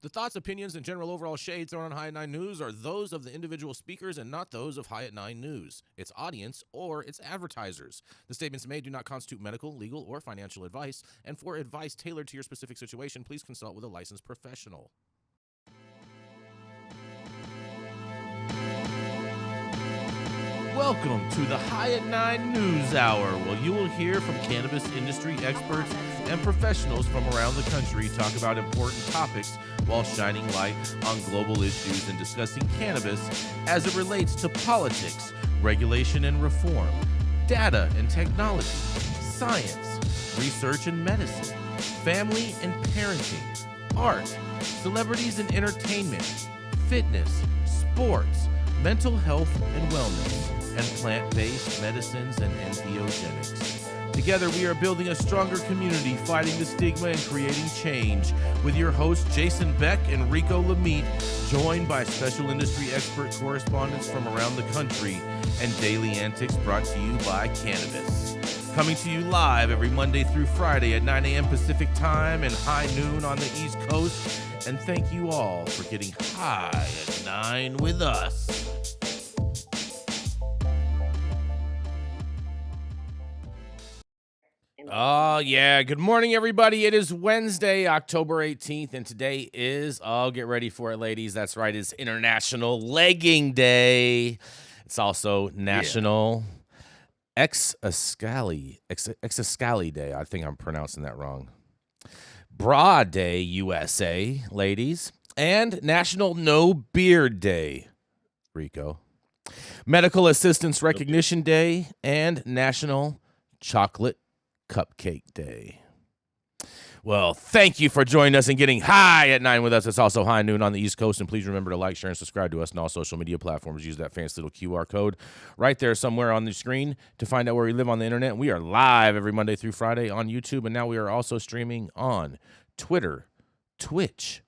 The thoughts, opinions, and general overall shades thrown on High at 9 News are those of the individual speakers and not those of High at 9 News, its audience, or its advertisers. The statements made do not constitute medical, legal, or financial advice, and for advice tailored to your specific situation, please consult with a licensed professional. Welcome to the High at 9 News Hour, where you will hear from cannabis industry experts and professionals from around the country talk about important topics while shining light on global issues and discussing cannabis as it relates to politics, regulation and reform, data and technology, science, research and medicine, family and parenting, art, celebrities and entertainment, fitness, sports, mental health and wellness, and plant-based medicines and entheogenics. Together, we are building a stronger community, fighting the stigma and creating change. With your hosts, Jason Beck and Rico Lamitte, joined by special industry expert correspondents from around the country, and daily antics brought to you by Cannabis. Coming to you live every Monday through Friday at 9 a.m. Pacific Time and high noon on the East Coast. And thank you all for getting high at 9 with us. Oh, yeah. Good morning, everybody. It is Wednesday, October 18th, and today is, get ready for it, ladies. That's right. It's International Legging Day. It's also National Exascale Day. I think I'm pronouncing that wrong. Bra Day, USA, ladies. And National No Beard Day, Rico. Medical Assistance Recognition Day and National Chocolate Cupcake Day. Well, thank you for joining us and getting high at 9 with us. It's also high noon on the East Coast. And please remember to like, share, and subscribe to us on all social media platforms. Use that fancy little QR code right there somewhere on the screen to find out where we live on the internet. We are live every Monday through Friday on YouTube. And now we are also streaming on Twitter, Twitch,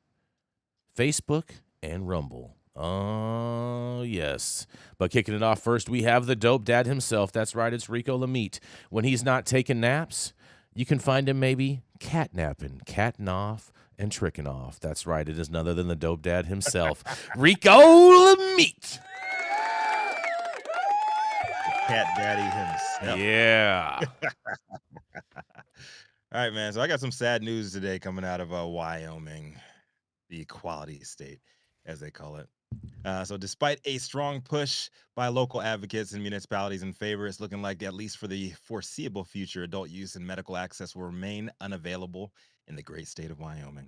Facebook, and Rumble. Oh, yes. But kicking it off first, we have the dope dad himself. That's right, it's Rico Lamitte. When he's not taking naps, you can find him maybe catnapping, catting off, and tricking off. That's right, it is none other than the dope dad himself, Rico Lamitte. Cat daddy himself. Yeah. All right, man. So I got some sad news today coming out of Wyoming, the equality state, as they call it. So despite a strong push by local advocates and municipalities in favor, it's looking like, at least for the foreseeable future, adult use and medical access will remain unavailable in the great state of Wyoming.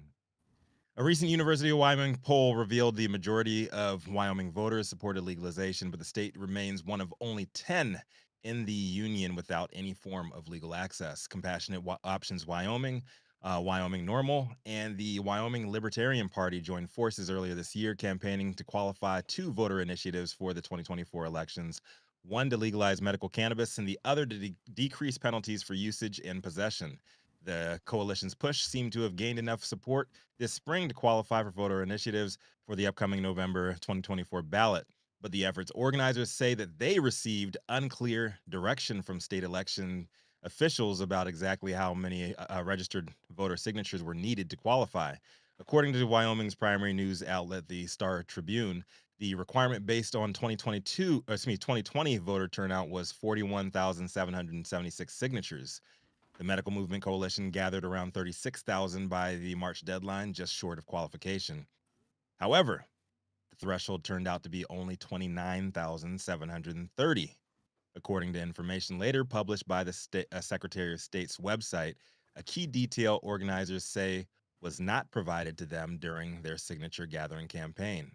A recent University of Wyoming poll revealed the majority of Wyoming voters supported legalization, but the state remains one of only 10 in the union without any form of legal access. Compassionate Options Wyoming, Wyoming Normal, and the Wyoming Libertarian Party joined forces earlier this year, campaigning to qualify two voter initiatives for the 2024 elections, one to legalize medical cannabis and the other to decrease penalties for usage and possession. The coalition's push seemed to have gained enough support this spring to qualify for voter initiatives for the upcoming November 2024 ballot. But the effort's organizers say that they received unclear direction from state election officials about exactly how many registered voter signatures were needed to qualify. According to Wyoming's primary news outlet, the Star Tribune, the requirement based on 2020 voter turnout was 41,776 signatures. The Medical Movement Coalition gathered around 36,000 by the March deadline, just short of qualification. However, the threshold turned out to be only 29,730. According to information later published by the Secretary of State's website, a key detail organizers say was not provided to them during their signature gathering campaign.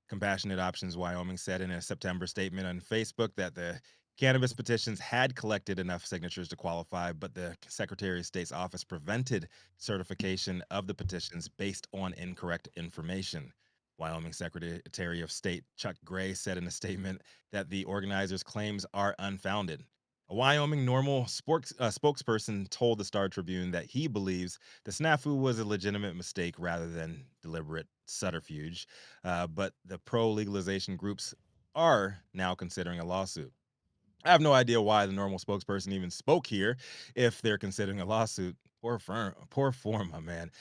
Compassionate Options Wyoming said in a September statement on Facebook that the cannabis petitions had collected enough signatures to qualify, but the Secretary of State's office prevented certification of the petitions based on incorrect information. Wyoming Secretary of State Chuck Gray said in a statement that the organizers' claims are unfounded. A Wyoming Normal spokesperson told the Star Tribune that he believes the snafu was a legitimate mistake rather than deliberate subterfuge, but the pro-legalization groups are now considering a lawsuit. I have no idea why the Normal spokesperson even spoke here if they're considering a lawsuit. Poor form, my man.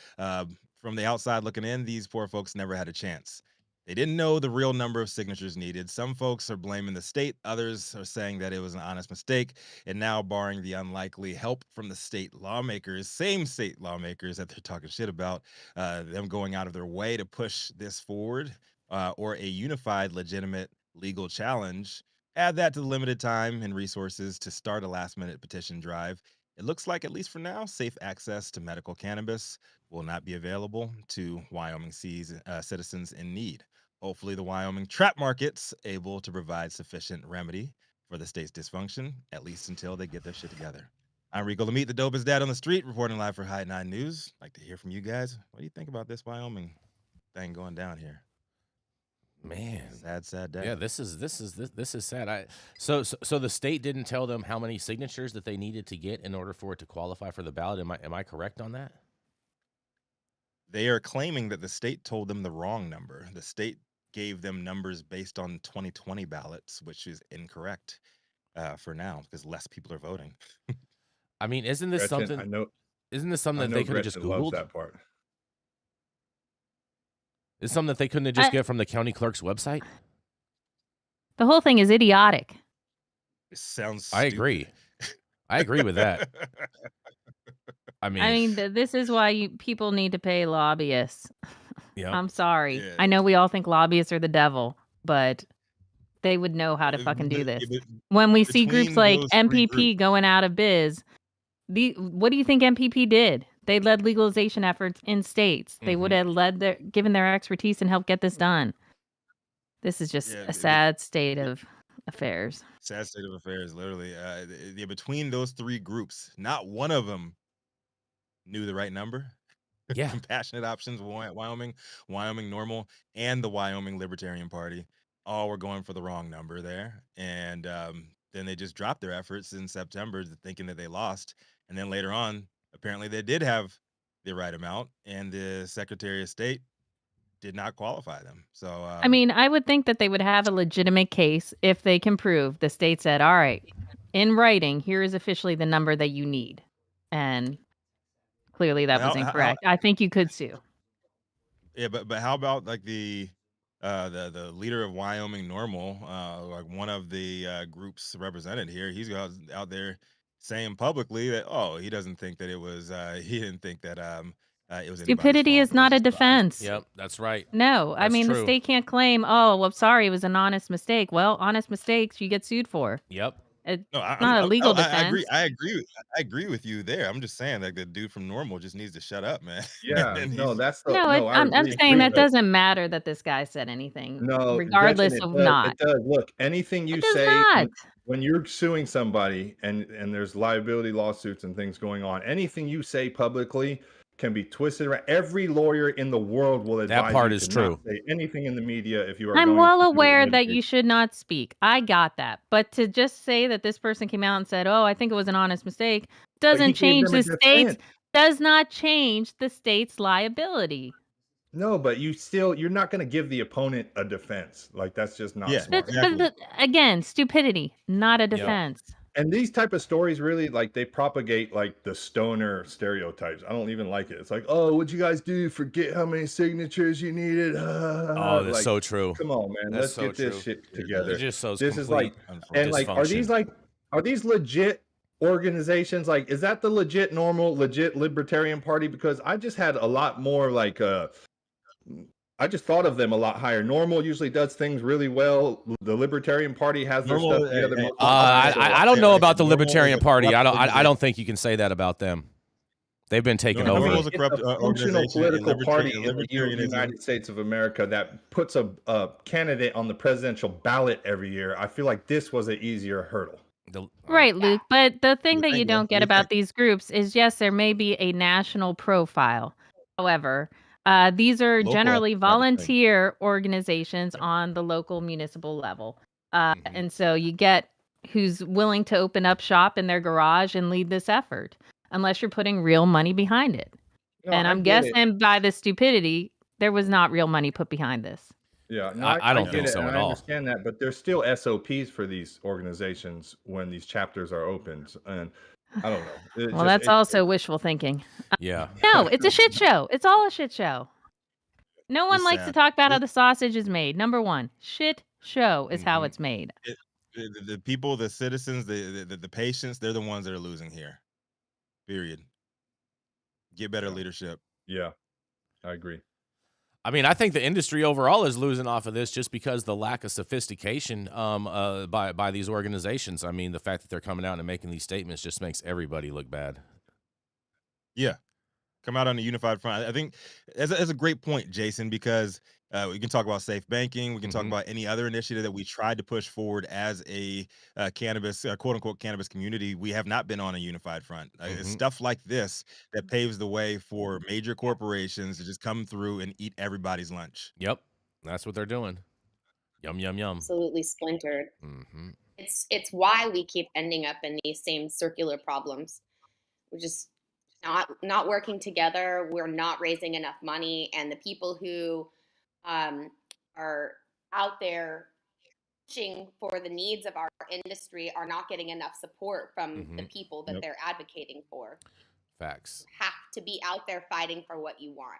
from the outside looking in, these poor folks never had a chance. They didn't know the real number of signatures needed. Some folks are blaming the state, others are saying that it was an honest mistake, and now barring the unlikely help from the state lawmakers, same state lawmakers that they're talking shit about, them going out of their way to push this forward, or a unified, legitimate legal challenge. Add that to the limited time and resources to start a last minute petition drive. It looks like, at least for now, safe access to medical cannabis will not be available to Wyoming citizens in need. Hopefully, the Wyoming trap market's able to provide sufficient remedy for the state's dysfunction, at least until they get their shit together. I'm Rico Lamitte, the dopest dad on the street, reporting live for High 9 News. Like to hear from you guys. What do you think about this Wyoming thing going down here? Man, sad day. Yeah, this is sad. So the state didn't tell them how many signatures that they needed to get in order for it to qualify for the ballot. Am I correct on that? They are claiming that the state told them the wrong number. The state gave them numbers based on 2020 ballots, which is incorrect for now because less people are voting. I mean, isn't this Gretchen, something? Isn't this I something that know they could have just Gretchen loves Googled? that part. It's something that they couldn't have just get from the county clerk's website. The whole thing is idiotic. It sounds I stupid. agree. I agree with that. I mean, this is why people need to pay lobbyists. yeah. I'm sorry. Yeah. I know we all think lobbyists are the devil, but they would know how to fucking do this. When we see groups like MPP going out of biz, what do you think MPP did? They led legalization efforts in states. They would have given their expertise and helped get this done. This is just a sad state of affairs. Sad state of affairs, literally. Between those three groups, not one of them knew the right number. Yeah. Compassionate Options, Wyoming Normal, and the Wyoming Libertarian Party all were going for the wrong number there. And then they just dropped their efforts in September thinking that they lost. And then later on, apparently they did have the right amount, and the Secretary of State did not qualify them. So I mean, I would think that they would have a legitimate case if they can prove the state said, all right, in writing, here is officially the number that you need. And clearly that was incorrect. I think you could sue. Yeah, but how about like the leader of Wyoming Normal, like one of the groups represented here, he's out there saying publicly that he doesn't think that it was he didn't think that it was stupidity is not a defense. Yep, that's right. No, I mean, the state can't claim, well, sorry, it was an honest mistake. Well, honest mistakes you get sued for. Yep. It's not a legal defense. I agree with you there. I'm just saying, like, the dude from Normal just needs to shut up, man. Yeah, I'm saying that doesn't matter that this guy said anything. No, regardless Gretchen, of not. It does. Look, anything you say when you're suing somebody and there's liability lawsuits and things going on, anything you say publicly can be twisted around. Every lawyer in the world will advise that part you is to true. not say anything in the media if you are. I'm well aware that you should not speak. I got that, but to just say that this person came out and said, "Oh, I think it was an honest mistake," doesn't change the state's. Does not change the state's liability. No, but you're not going to give the opponent a defense. Like, that's just not smart. But again, stupidity, not a defense. And these type of stories really, like, they propagate like the stoner stereotypes. I don't even like it. It's like, oh, what'd you guys do? Forget how many signatures you needed. Oh, that's so true. Come on, man. Let's get this shit together. It just shows this is like, and like, are these legit organizations? Like, is that the legit Libertarian Party? Because I just had a lot more like I just thought of them a lot higher. Normal usually does things really well. The Libertarian Party has their stuff together. I don't know about the Libertarian Party. I don't think you can say that about them. They've been taken over. It's a functional political party in the United States of America that puts a candidate on the presidential ballot every year. I feel like this was an easier hurdle. Right, Luke. But the thing that you don't get about these groups is, yes, there may be a national profile. However, these are generally volunteer organizations on the local municipal level. And so you get who's willing to open up shop in their garage and lead this effort, unless you're putting real money behind it. No, and I'm guessing by the stupidity, there was not real money put behind this. Yeah, no, I don't think so at all. I understand that, but there's still SOPs for these organizations when these chapters are opened. And I don't know. Well, that's also wishful thinking. Yeah. No, it's a shit show. It's all a shit show. No one likes to talk about how the sausage is made. Number one, shit show is how it's made. The people, the citizens, the patients, they're the ones that are losing here. Period. Get better leadership. Yeah, I agree. I mean, I think the industry overall is losing off of this just because the lack of sophistication by these organizations. I mean, the fact that they're coming out and making these statements just makes everybody look bad. Yeah. Come out on a unified front. I think that's a great point, Jason, because we can talk about safe banking. We can talk about any other initiative that we tried to push forward as a cannabis, quote unquote, cannabis community. We have not been on a unified front. It's stuff like this that paves the way for major corporations to just come through and eat everybody's lunch. Yep. That's what they're doing. Yum, yum, yum. Absolutely splintered. It's why we keep ending up in these same circular problems. We're just not working together. We're not raising enough money, and the people who are out there pushing for the needs of our industry are not getting enough support from the people that they're advocating for. Facts. You have to be out there fighting for what you want.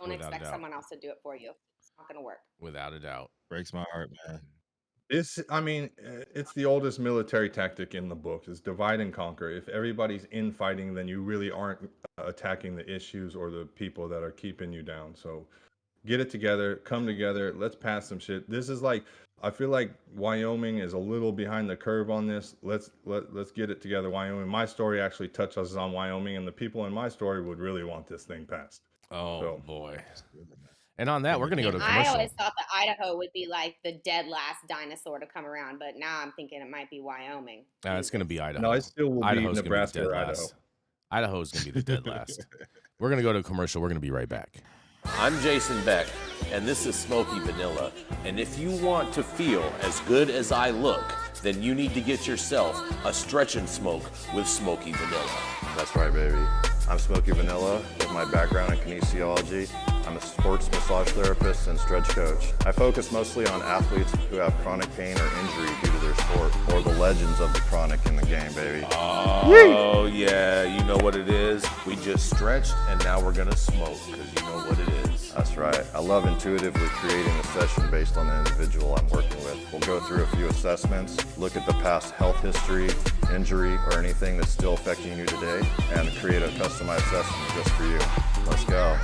Don't expect someone else to do it for you. It's not going to work. Without a doubt. Breaks my heart, man. It's the oldest military tactic in the book is divide and conquer. If everybody's infighting, then you really aren't attacking the issues or the people that are keeping you down. So get it together, come together, let's pass some shit. This is like, I feel like Wyoming is a little behind the curve on this. Let's get it together, Wyoming. My story actually touches on Wyoming, and the people in my story would really want this thing passed. Oh, boy. And on that, we're going to go to commercial. I always thought that Idaho would be like the dead last dinosaur to come around, but now I'm thinking it might be Wyoming. It's going to be Idaho. No, it still will be Nebraska or Idaho. Idaho's going to be the dead last. We're going to go to commercial. We're going to be right back. I'm Jason Beck, and this is Smoky Vanilla. And if you want to feel as good as I look, then you need to get yourself a stretch and smoke with Smoky Vanilla. That's right, baby. I'm Smoky Vanilla with my background in kinesiology. I'm a sports massage therapist and stretch coach. I focus mostly on athletes who have chronic pain or injury due to their sport, or the legends of the chronic in the game, baby. Oh, yeah, you know what it is. We just stretched, and now we're gonna smoke, because you know what it is. That's right. I love intuitively creating a session based on the individual I'm working with. We'll go through a few assessments, look at the past health history, injury, or anything that's still affecting you today, and create a customized session just for you. Let's go.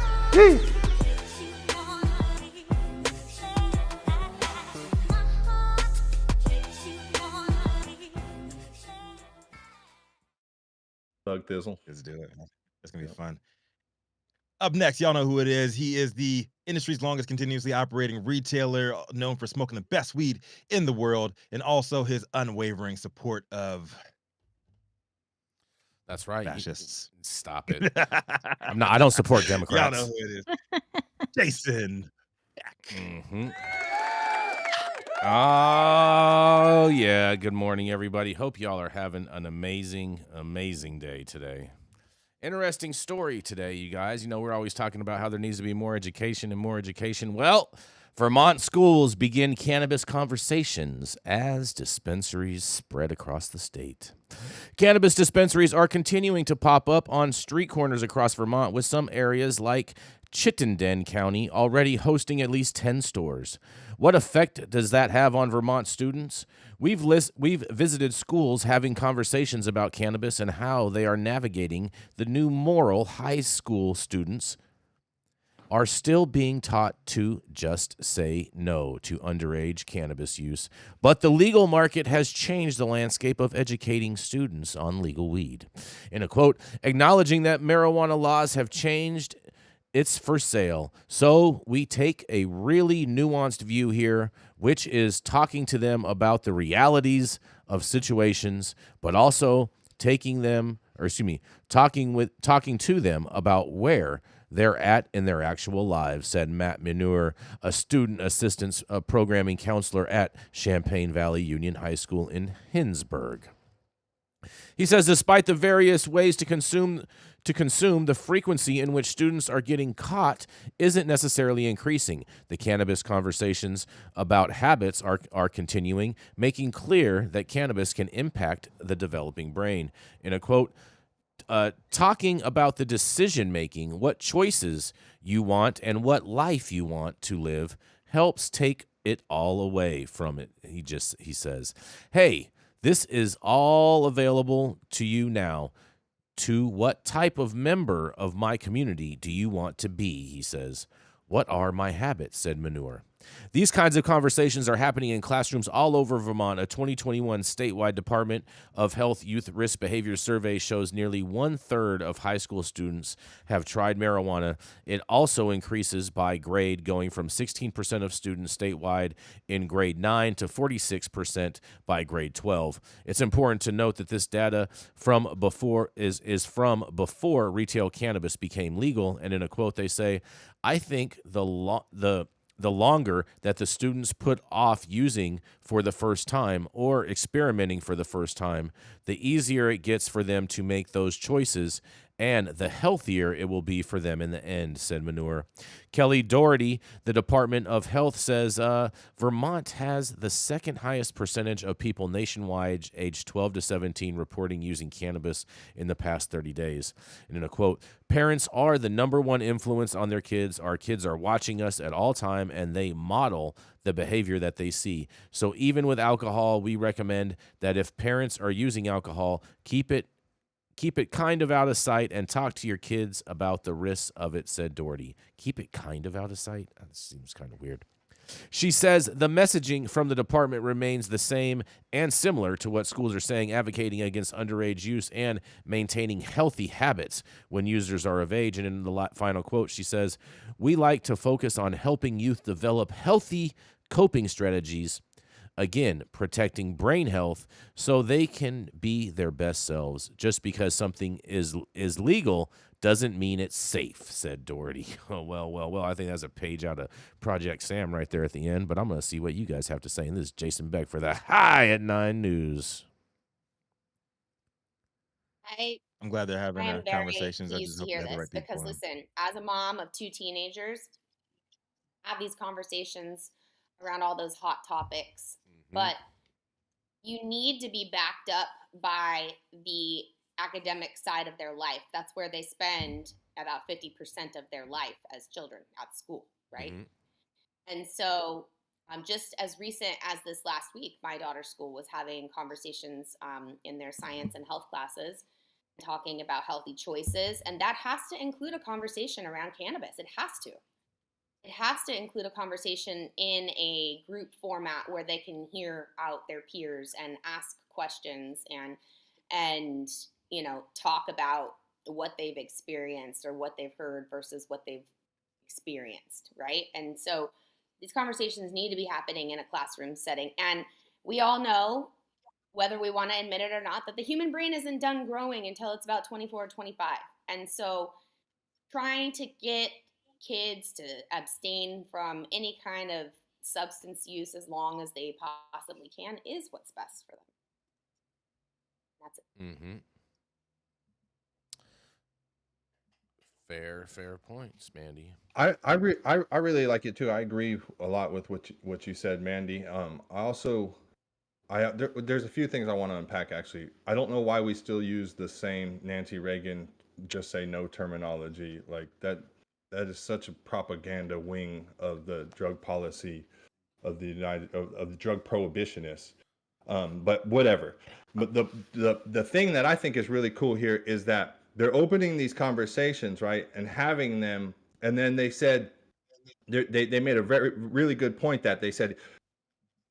Thug Thizzle. Let's do it. It's going to be fun. Up next, y'all know who it is. He is the industry's longest continuously operating retailer, known for smoking the best weed in the world, and also his unwavering support of... That's right. Fascists. Stop it. I don't support Democrats. Y'all know who it is. Jason Beck. Oh, yeah. Good morning, everybody. Hope y'all are having an amazing, amazing day today. Interesting story today, you guys. You know, we're always talking about how there needs to be more education and more education. Well, Vermont schools begin cannabis conversations as dispensaries spread across the state. Cannabis dispensaries are continuing to pop up on street corners across Vermont, with some areas like Chittenden County already hosting at least 10 stores. What effect does that have on Vermont students? We've visited schools having conversations about cannabis and how they are navigating the new moral. High school students are still being taught to just say no to underage cannabis use, but the legal market has changed the landscape of educating students on legal weed. In a quote, acknowledging that marijuana laws have changed, it's for sale. So we take a really nuanced view here, which is talking to them about the realities of situations, but also talking to them about where they're at in their actual lives, said Matt Manure, a student assistance programming counselor at Champaign Valley Union High School in Hinsburg. He says, despite the various ways to consume, the frequency in which students are getting caught isn't necessarily increasing. The cannabis conversations about habits are continuing, making clear that cannabis can impact the developing brain. In a quote, talking about the decision making, what choices you want and what life you want to live helps take it all away from it. He says, hey, this is all available to you now. To what type of member of my community do you want to be? He says. What are my habits? Said Manure. These kinds of conversations are happening in classrooms all over Vermont. A 2021 statewide Department of Health Youth Risk Behavior survey shows nearly 1/3 of high school students have tried marijuana. It also increases by grade, going from 16% of students statewide in grade 9 to 46% by grade 12. It's important to note that this data from before is from before retail cannabis became legal. And in a quote, they say, I think the longer that the students put off using for the first time or experimenting for the first time, the easier it gets for them to make those choices and the healthier it will be for them in the end, said Manure. Kelly Doherty, the Department of Health, says Vermont has the second highest percentage of people nationwide aged 12 to 17 reporting using cannabis in the past 30 days. And in a quote, parents are the number one influence on their kids. Our kids are watching us at all time, and they model the behavior that they see. So even with alcohol, we recommend that if parents are using alcohol, keep it kind of out of sight and talk to your kids about the risks of it, said Doherty. Keep it kind of out of sight? That seems kind of weird. She says the messaging from the department remains the same and similar to what schools are saying, advocating against underage use and maintaining healthy habits when users are of age. And in the final quote, she says, we like to focus on helping youth develop healthy coping strategies. Again, protecting brain health so they can be their best selves. Just because something is legal doesn't mean it's safe, said Doherty. Oh, well, I think that's a page out of Project Sam right there at the end, but I'm going to see what you guys have to say. And this is Jason Beck for the High at 9 News. I'm glad they're having conversations. I just hope to hear this because, listen, as a mom of 2 teenagers, I have these conversations around all those hot topics. But you need to be backed up by the academic side of their life. That's where they spend about 50% of their life as children at school, right? And so just as recent as this last week, my daughter's school was having conversations in their science and health classes, talking about healthy choices. And that has to include a conversation around cannabis. It has to. It has to include a conversation in a group format where they can hear out their peers and ask questions and you know, talk about what they've experienced or what they've heard versus what they've experienced, right? And so these conversations need to be happening in a classroom setting. And we all know, whether we want to admit it or not, that the human brain isn't done growing until it's about 24 or 25. And so trying to get kids to abstain from any kind of substance use as long as they possibly can is what's best for them. That's it. Fair points, Manndie. I really like it too. I agree a lot with what you said, Manndie. There's a few things I want to unpack actually. I don't know why we still use the same Nancy Reagan just say no terminology like that. That is such a propaganda wing of the drug policy of the of the drug prohibitionists. But whatever. But the thing that I think is really cool here is that they're opening these conversations, right, and having them, and then they said they made a really good point that they said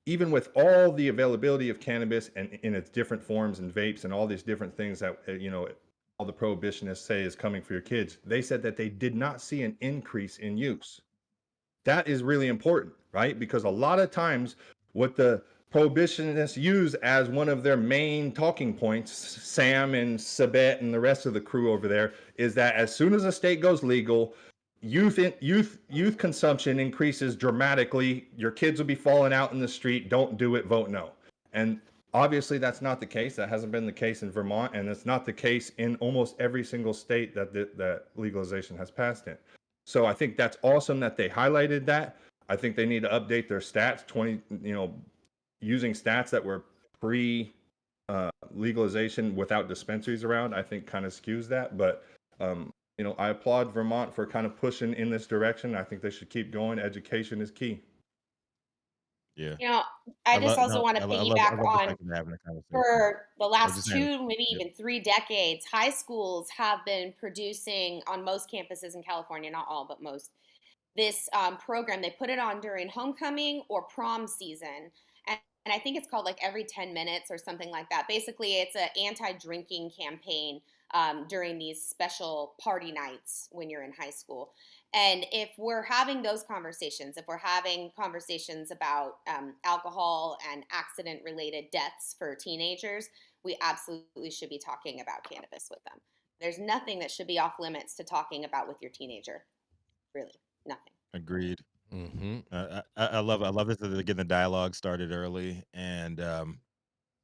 even with all the availability of cannabis and in its different forms and vapes and all these different things that all the prohibitionists say is coming for your kids, they said that they did not see an increase in use. That is really important, right? Because a lot of times what the prohibitionists use as one of their main talking points, Sam and Sabet and the rest of the crew over there, is that as soon as a state goes legal, youth consumption increases dramatically. Your kids will be falling out in the street. Don't do it. Vote no. And obviously, that's not the case. That hasn't been the case in Vermont, and it's not the case in almost every single state that legalization has passed in. So I think that's awesome that they highlighted that. I think they need to update their stats. Using stats that were legalization without dispensaries around, I think kind of skews that. But I applaud Vermont for kind of pushing in this direction. I think they should keep going. Education is key. Yeah. I just also want to piggyback on, for the last 2, maybe even 3 decades, high schools have been producing on most campuses in California, not all, but most, this program. They put it on during homecoming or prom season. And I think it's called like every 10 minutes or something like that. Basically, it's an anti-drinking campaign during these special party nights when you're in high school. And if we're having those conversations, if we're having conversations about alcohol and accident-related deaths for teenagers, we absolutely should be talking about cannabis with them. There's nothing that should be off limits to talking about with your teenager. Really, nothing. Agreed. I love this. Getting the dialogue started early, and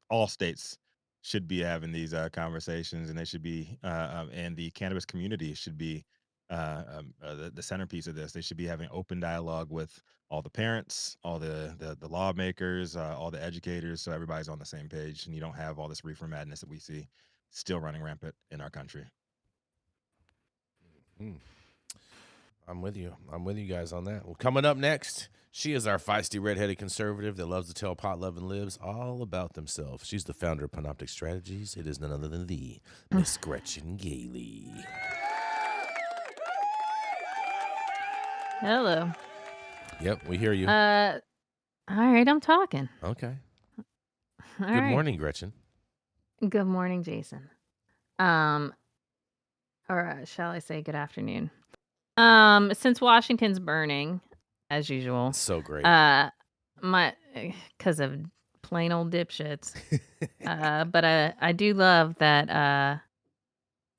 all states should be having these conversations, and they should be, and the cannabis community should be the centerpiece of this. They should be having open dialogue with all the parents, all the lawmakers, all the educators, so everybody's on the same page, and you don't have all this reefer madness that we see still running rampant in our country. I'm with you. I'm with you guys on that. Well, coming up next, she is our feisty redheaded conservative that loves to tell pot loving libs all about themselves. She's the founder of Panoptic Strategies. It is none other than the Miss Gretchen Gailey. Hello. Yep, we hear you. All right, I'm talking. Okay. All Good morning, Gretchen. Good morning, Jason. Or shall I say good afternoon? Since Washington's burning, as usual. So great. Because of plain old dipshits. But I do love that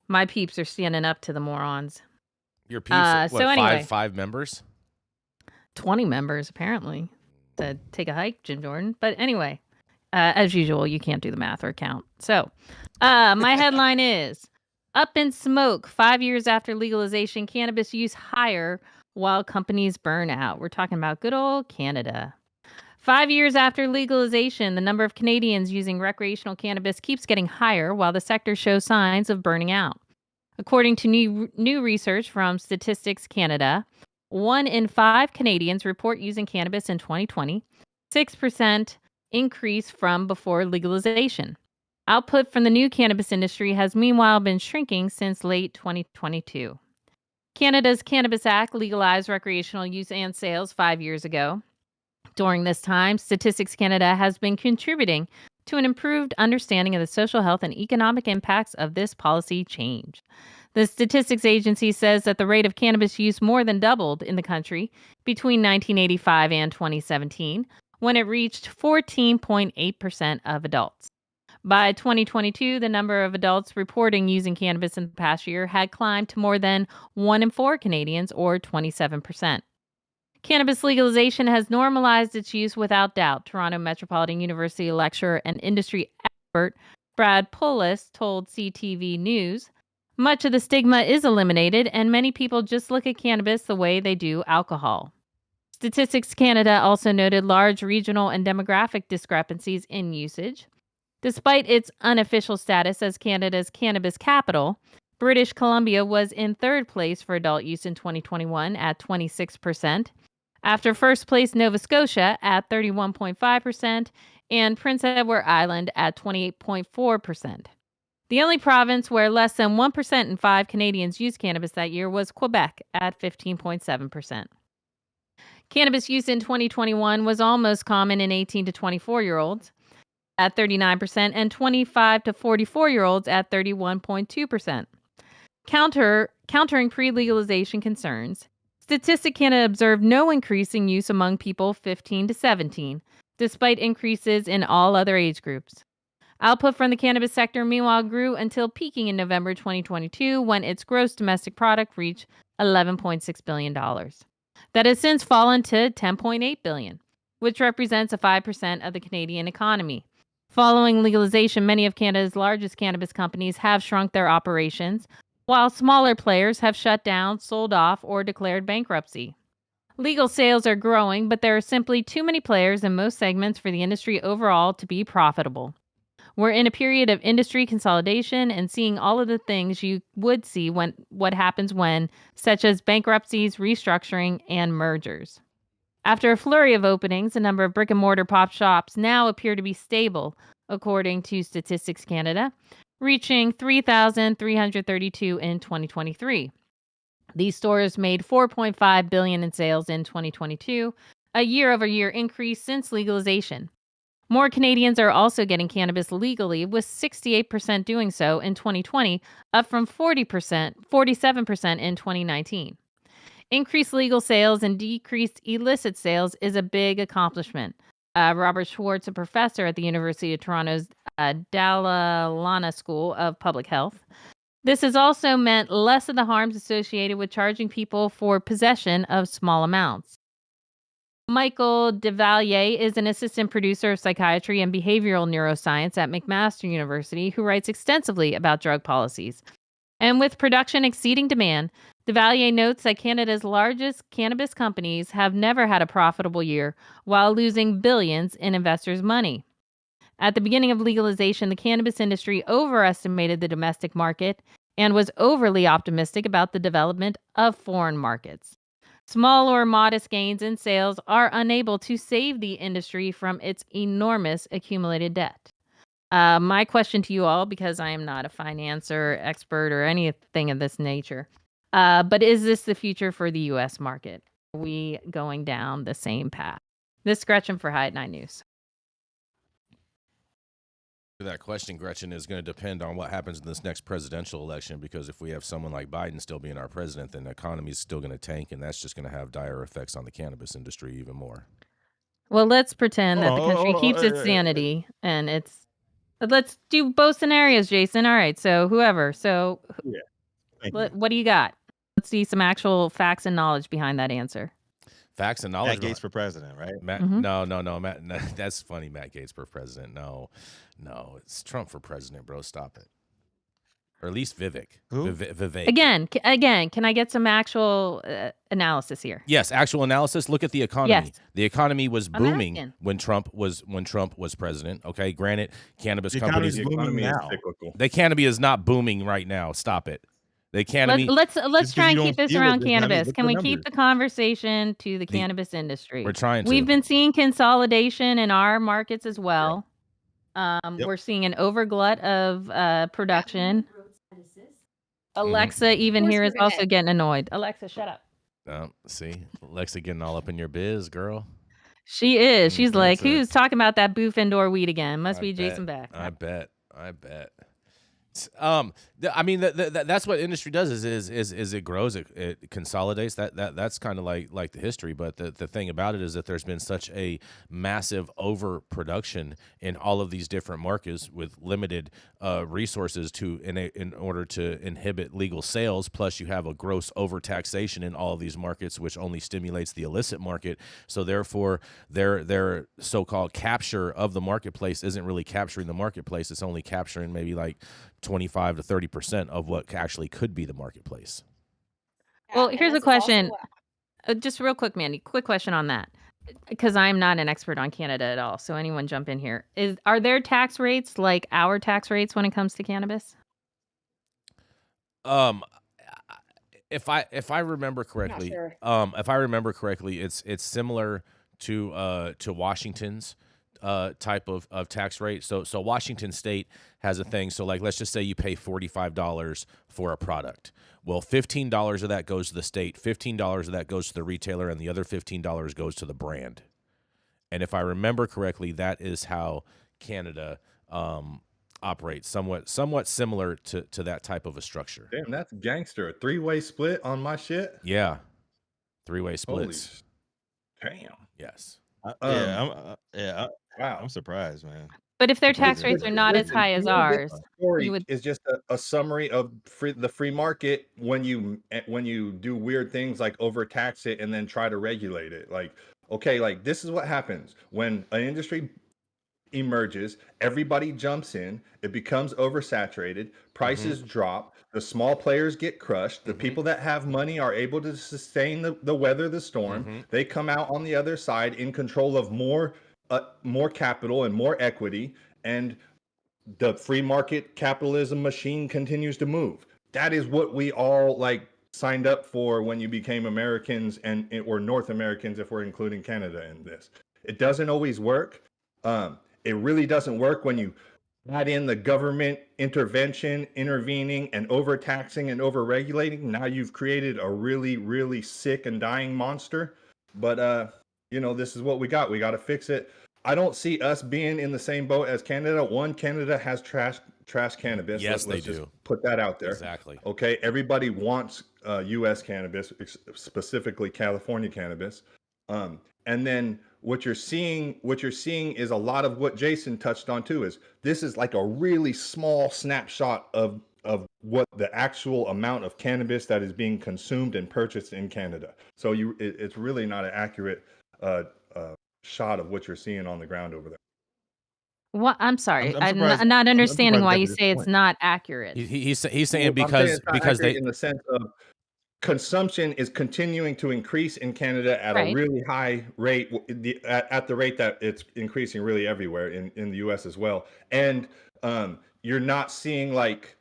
my peeps are standing up to the morons. Your peeps, so anyway, five members? 20 members, apparently, to take a hike, Jim Jordan. But anyway, as usual, you can't do the math or count. So my headline is, Up in Smoke, 5 years after legalization, cannabis use higher while companies burn out. We're talking about good old Canada. 5 years after legalization, the number of Canadians using recreational cannabis keeps getting higher while the sector shows signs of burning out. According to new research from Statistics Canada, 1 in 5 Canadians report using cannabis in 2020, 6% increase from before legalization. Output from the new cannabis industry has meanwhile been shrinking since late 2022. Canada's Cannabis Act legalized recreational use and sales 5 years ago. During this time, Statistics Canada has been contributing to an improved understanding of the social health and economic impacts of this policy change. The Statistics Agency says that the rate of cannabis use more than doubled in the country between 1985 and 2017, when it reached 14.8% of adults. By 2022, the number of adults reporting using cannabis in the past year had climbed to more than 1 in 4 Canadians, or 27%. Cannabis legalization has normalized its use without doubt, Toronto Metropolitan University lecturer and industry expert Brad Pullis told CTV News. Much of the stigma is eliminated, and many people just look at cannabis the way they do alcohol. Statistics Canada also noted large regional and demographic discrepancies in usage. Despite its unofficial status as Canada's cannabis capital, British Columbia was in third place for adult use in 2021 at 26%, after first place Nova Scotia at 31.5% and Prince Edward Island at 28.4%. The only province where less than 1% in 5 Canadians used cannabis that year was Quebec at 15.7%. Cannabis use in 2021 was almost common in 18 to 24-year-olds at 39% and 25 to 44-year-olds at 31.2%. Countering pre-legalization concerns, Statistics Canada observed no increase in use among people 15 to 17, despite increases in all other age groups. Output from the cannabis sector, meanwhile, grew until peaking in November 2022, when its gross domestic product reached $11.6 billion. That has since fallen to $10.8 billion, which represents a 5% of the Canadian economy. Following legalization, many of Canada's largest cannabis companies have shrunk their operations, while smaller players have shut down, sold off, or declared bankruptcy. Legal sales are growing, but there are simply too many players in most segments for the industry overall to be profitable. We're in a period of industry consolidation and seeing all of the things you would see when what happens when, such as bankruptcies, restructuring, and mergers. After a flurry of openings, the number of brick and mortar pop shops now appear to be stable, according to Statistics Canada, reaching 3,332 in 2023. These stores made $4.5 billion in sales in 2022, a year-over-year increase since legalization. More Canadians are also getting cannabis legally, with 68% doing so in 2020, up from 47% in 2019. Increased legal sales and decreased illicit sales is a big accomplishment. Robert Schwartz, a professor at the University of Toronto's Dalla Lana School of Public Health. This has also meant less of the harms associated with charging people for possession of small amounts. Michael Devalier is an assistant producer of psychiatry and behavioral neuroscience at McMaster University who writes extensively about drug policies. And with production exceeding demand, Devalier notes that Canada's largest cannabis companies have never had a profitable year while losing billions in investors' money. At the beginning of legalization, the cannabis industry overestimated the domestic market and was overly optimistic about the development of foreign markets. Small or modest gains in sales are unable to save the industry from its enormous accumulated debt. My question to you all, because I am not a financer, expert, or anything of this nature, but is this the future for the U.S. market? Are we going down the same path? This is Gretchen for High at 9 News. That question, Gretchen, is going to depend on what happens in this next presidential election, because if we have someone like Biden still being our president, then the economy is still going to tank, and that's just going to have dire effects on the cannabis industry even more. Well, let's pretend that the country keeps its sanity, and let's do both scenarios, Jason. All right, so whoever. So what do you got? Let's see some actual facts and knowledge behind that answer. Facts and knowledge. Matt Gaetz for president, right? No, Matt. No, that's funny. Matt Gaetz for president. No, it's Trump for president, bro. Stop it. Or at least Vivek. Who? Vivek. Again, can I get some actual analysis here? Yes, actual analysis. Look at the economy. Yes. The economy was booming when Trump was president. Okay, granted, cannabis companies. The economy is cyclical. The cannabis is not booming right now. Stop it. The economy. Let's try and keep this around cannabis. Can we keep the conversation to the cannabis industry? We're trying to. We've been seeing consolidation in our markets as well. We're seeing an overglut of production. Alexa, even here, is also getting annoyed. Alexa, shut up. See, Alexa getting all up in your biz, girl. She is. She's like, who's talking about that boof indoor weed again? Must be Jason Beck. I bet. I mean, that's what industry does is it grows, it consolidates. That's kind of like the history. But the thing about it is that there's been such a massive overproduction in all of these different markets with limited resources in order to inhibit legal sales. Plus, you have a gross overtaxation in all of these markets, which only stimulates the illicit market. So therefore, their so-called capture of the marketplace isn't really capturing the marketplace. It's only capturing maybe like 25 to 30% of what actually could be the marketplace. Well, here's a question. Just real quick, Manndie, quick question on that, because I'm not an expert on Canada at all. So anyone jump in here. Are there tax rates like our tax rates when it comes to cannabis? If I remember correctly, it's similar to Washington's type of tax rate. So Washington State has a thing. So like, let's just say you pay $45 for a product. Well, $15 of that goes to the state, $15 of that goes to the retailer, and the other $15 goes to the brand. And if I remember correctly, that is how Canada operates, somewhat similar to that type of a structure. Damn, that's gangster. A 3-way split on my shit? Yeah. 3-way splits. Damn. Yes. Wow. I'm surprised, man. But if their tax rates are not as high as ours, it's just a summary of the free market when you do weird things like overtax it and then try to regulate it. Like, okay, like this is what happens when an industry emerges, everybody jumps in, it becomes oversaturated, prices drop, the small players get crushed, the people that have money are able to sustain the weather the storm, they come out on the other side in control of more capital and more equity, and the free market capitalism machine continues to move. That is what we all like signed up for when you became Americans or North Americans, if we're including Canada in this. It doesn't always work. It really doesn't work when you add in the government intervention, intervening, and overtaxing and overregulating. Now you've created a really, really sick and dying monster. But this is what we got. We got to fix it. I don't see us being in the same boat as Canada. One, Canada has trash cannabis. Yes, Let's they do. just put that out there. Exactly. Okay, everybody wants U.S. cannabis, specifically California cannabis. And then what you're seeing is a lot of what Jason touched on too. Is this is like a really small snapshot of what the actual amount of cannabis that is being consumed and purchased in Canada. So it's really not an accurate shot of what you're seeing on the ground over there. What? I'm sorry. I'm I'm surprised. not understanding why you you say it's not accurate. He's saying Well, because they in the sense of consumption is continuing to increase in Canada at a really high rate, at the rate that it's increasing really everywhere in the U.S. as well. And you're not seeing like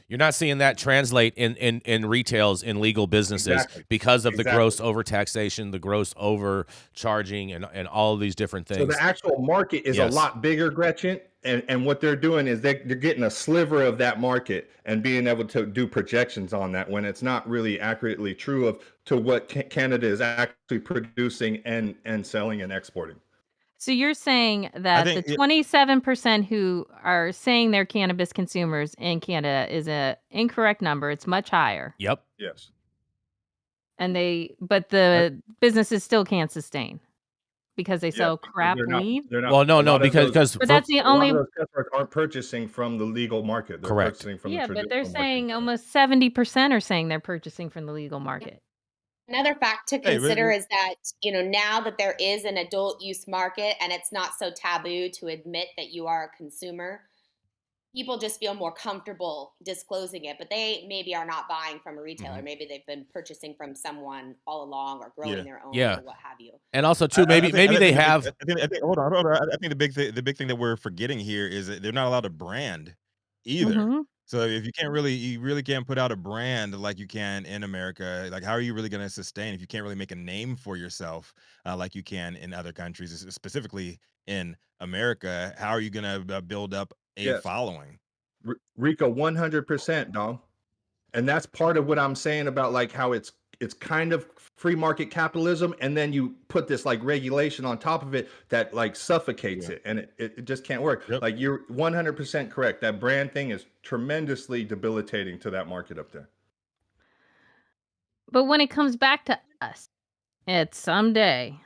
you're not seeing that translate in retails, in legal businesses, because of the gross overtaxation, the gross overcharging, and all of these different things. So the actual market is a lot bigger, Gretchen. And what they're doing is they're getting a sliver of that market and being able to do projections on that when it's not really accurately true to what Canada is actually producing and selling and exporting. So you're saying that the 27% who are saying they're cannabis consumers in Canada is an incorrect number. It's much higher. Yep. Yes. But the businesses still can't sustain because they sell crap weed. Well, no, because but that's the only. A lot of those customers aren't purchasing from the legal market. They're purchasing from the traditional but they're market. saying almost 70% are saying they're purchasing from the legal market. Another fact to consider is that, now that there is an adult use market and it's not so taboo to admit that you are a consumer, people just feel more comfortable disclosing it, but they maybe are not buying from a retailer. Maybe they've been purchasing from someone all along or growing their own or what have you. And also too, maybe they have. I think hold on. I think the big thing that we're forgetting here is that they're not allowed to brand either. So if you really can't put out a brand like you can in America. Like, how are you really going to sustain if you can't really make a name for yourself like you can in other countries, specifically in America? How are you going to build up a following? Rico, 100%, dog. And that's part of what I'm saying about like how it's kind of free market capitalism, and then you put this like regulation on top of it that like suffocates it, and it just can't work. Like, you're 100% correct. That brand thing is tremendously debilitating to that market up there. But when it comes back to us, it's someday.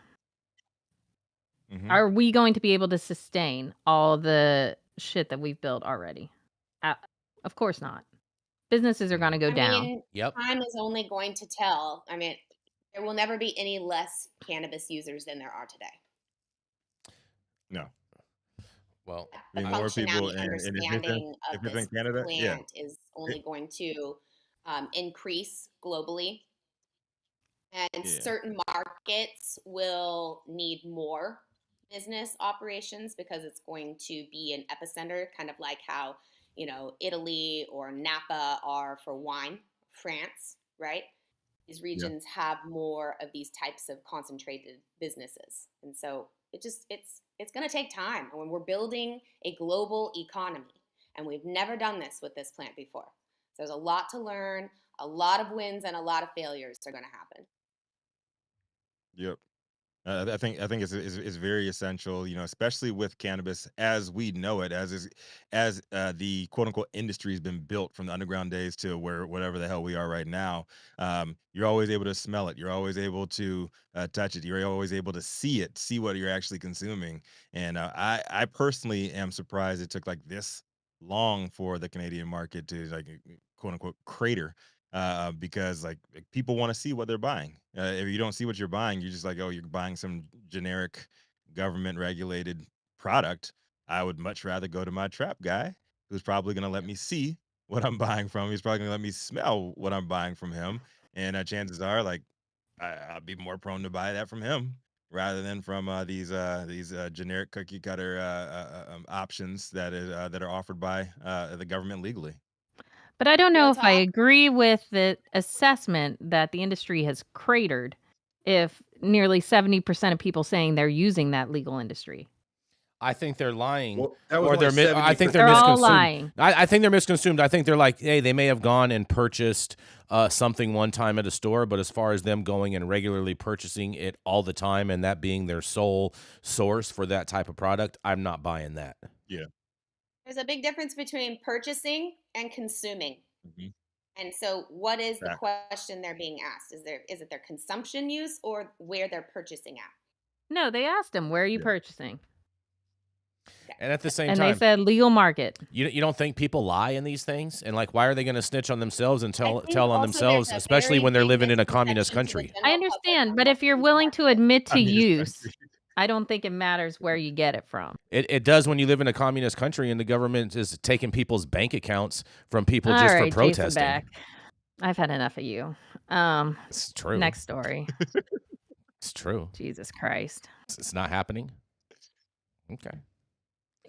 Are we going to be able to sustain all the shit that we've built already? Of course not. Businesses are going to go down. Time is only going to tell. I mean, there will never be any less cannabis users than there are today. No. Well, the more people and understanding of this Canada, plant is only going to increase globally. And certain markets will need more business operations because it's going to be an epicenter, kind of like how Italy or Napa are for wine, France, right? These regions have more of these types of concentrated businesses. And so it's going to take time. And when we're building a global economy, and we've never done this with this plant before. So there's a lot to learn, a lot of wins and a lot of failures are going to happen. Yep. I think it's very essential, especially with cannabis as we know it, as the quote unquote industry has been built from the underground days to whatever the hell we are right now. You're always able to smell it. You're always able to touch it. You're always able to see what you're actually consuming. And I personally am surprised it took like this long for the Canadian market to like quote unquote crater. Because like people want to see what they're buying. If you don't see what you're buying, you're just like, oh, you're buying some generic government regulated product. I would much rather go to my trap guy who's probably going to let me see what I'm buying from. He's probably going to let me smell what I'm buying from him. And chances are like I'll be more prone to buy that from him rather than from these generic cookie cutter options that are offered by the government legally. But I don't know Real if I talk. agree with the assessment that the industry has cratered if nearly 70% of people saying they're using that legal industry. I think they're lying, Well, that was or only I think 70%. they're They're all misconsumed. lying. I think they're misconsumed. I think they're like, hey, they may have gone and purchased something one time at a store, but as far as them going and regularly purchasing it all the time and that being their sole source for that type of product, I'm not buying that. Yeah. There's a big difference between purchasing and consuming. Mm-hmm. And so what is the question they're being asked? Is it their consumption use or where they're purchasing at? No, they asked him, where are you purchasing? And at the same And time, they said legal market. You don't think people lie in these things? And like, why are they going to snitch on themselves and tell think on also themselves, there's a especially very when they're big living in a communist misconception to the country? general I public understand, on but what if you're legal willing to market is. admit to Communist use, country. I don't think it matters where you get it from. It does when you live in a communist country and the government is taking people's bank accounts from people All just right, for protesting. Jason Beck. I've had enough of you. It's true. Next story. It's true. Jesus Christ. It's not happening. Okay.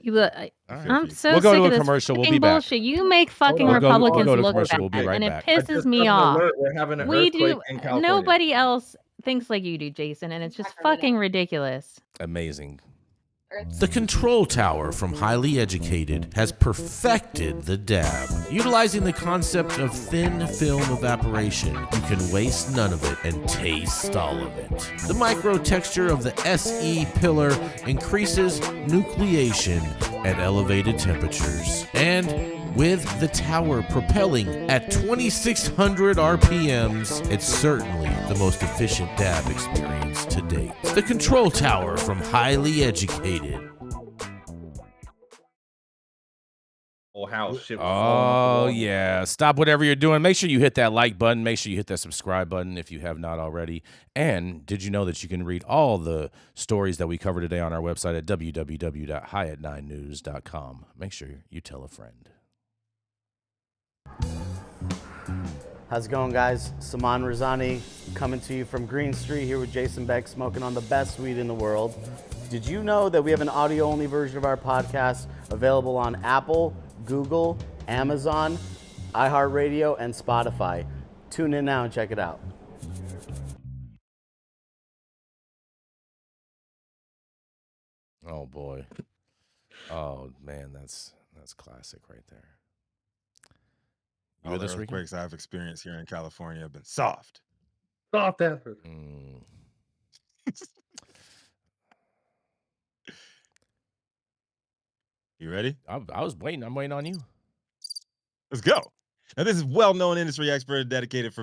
You look, All right. I'm so We'll go sick to of a this commercial. We'll freaking be back. bullshit. You make fucking Hold on. We'll Republicans go to look commercial. bad, We'll be right and back. it I pisses just me got an off. alert. We're having an We earthquake do. in California. Nobody else thinks like you do, Jason, and it's just fucking ridiculous. Amazing. The control tower from Highly Educated has perfected the dab. Utilizing the concept of thin film evaporation, you can waste none of it and taste all of it. The micro texture of the SE pillar increases nucleation at elevated temperatures. And with the tower propelling at 2,600 RPMs, it's certainly the most efficient dab experience to date. The control tower from Highly Educated. Whole house shit was falling Oh, off the wall. yeah. Stop whatever you're doing. Make sure you hit that like button. Make sure you hit that subscribe button if you have not already. And did you know that you can read all the stories that we cover today on our website at www.highat9news.com. Make sure you tell a friend. How's it going, guys? Saman Razani coming to you from Green Street here with Jason Beck, smoking on the best weed in the world. Did you know that we have an audio-only version of our podcast available on Apple, Google, Amazon, iHeartRadio, and Spotify? Tune in now and check it out. Oh, boy. Oh, man, that's classic right there. All the earthquakes I've experienced here in California have been soft. Soft effort. You ready? I was waiting. I'm waiting on you. Let's go. Now, this is well-known industry expert dedicated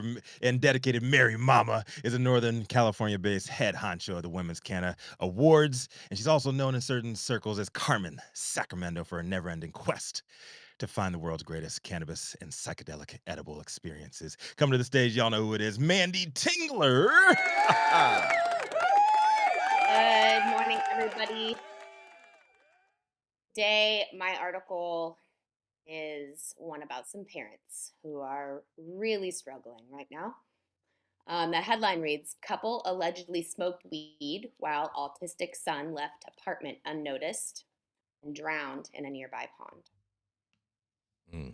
Mary Mama is a Northern California-based head honcho of the Women's Canna Awards, and she's also known in certain circles as Carmen Sacramento for her never-ending quest to find the world's greatest cannabis and psychedelic edible experiences. Coming to the stage, y'all know who it is, Manndie Tingler. Good morning, everybody. Today, my article is one about some parents who are really struggling right now. The headline reads, couple allegedly smoked weed while autistic son left apartment unnoticed and drowned in a nearby pond.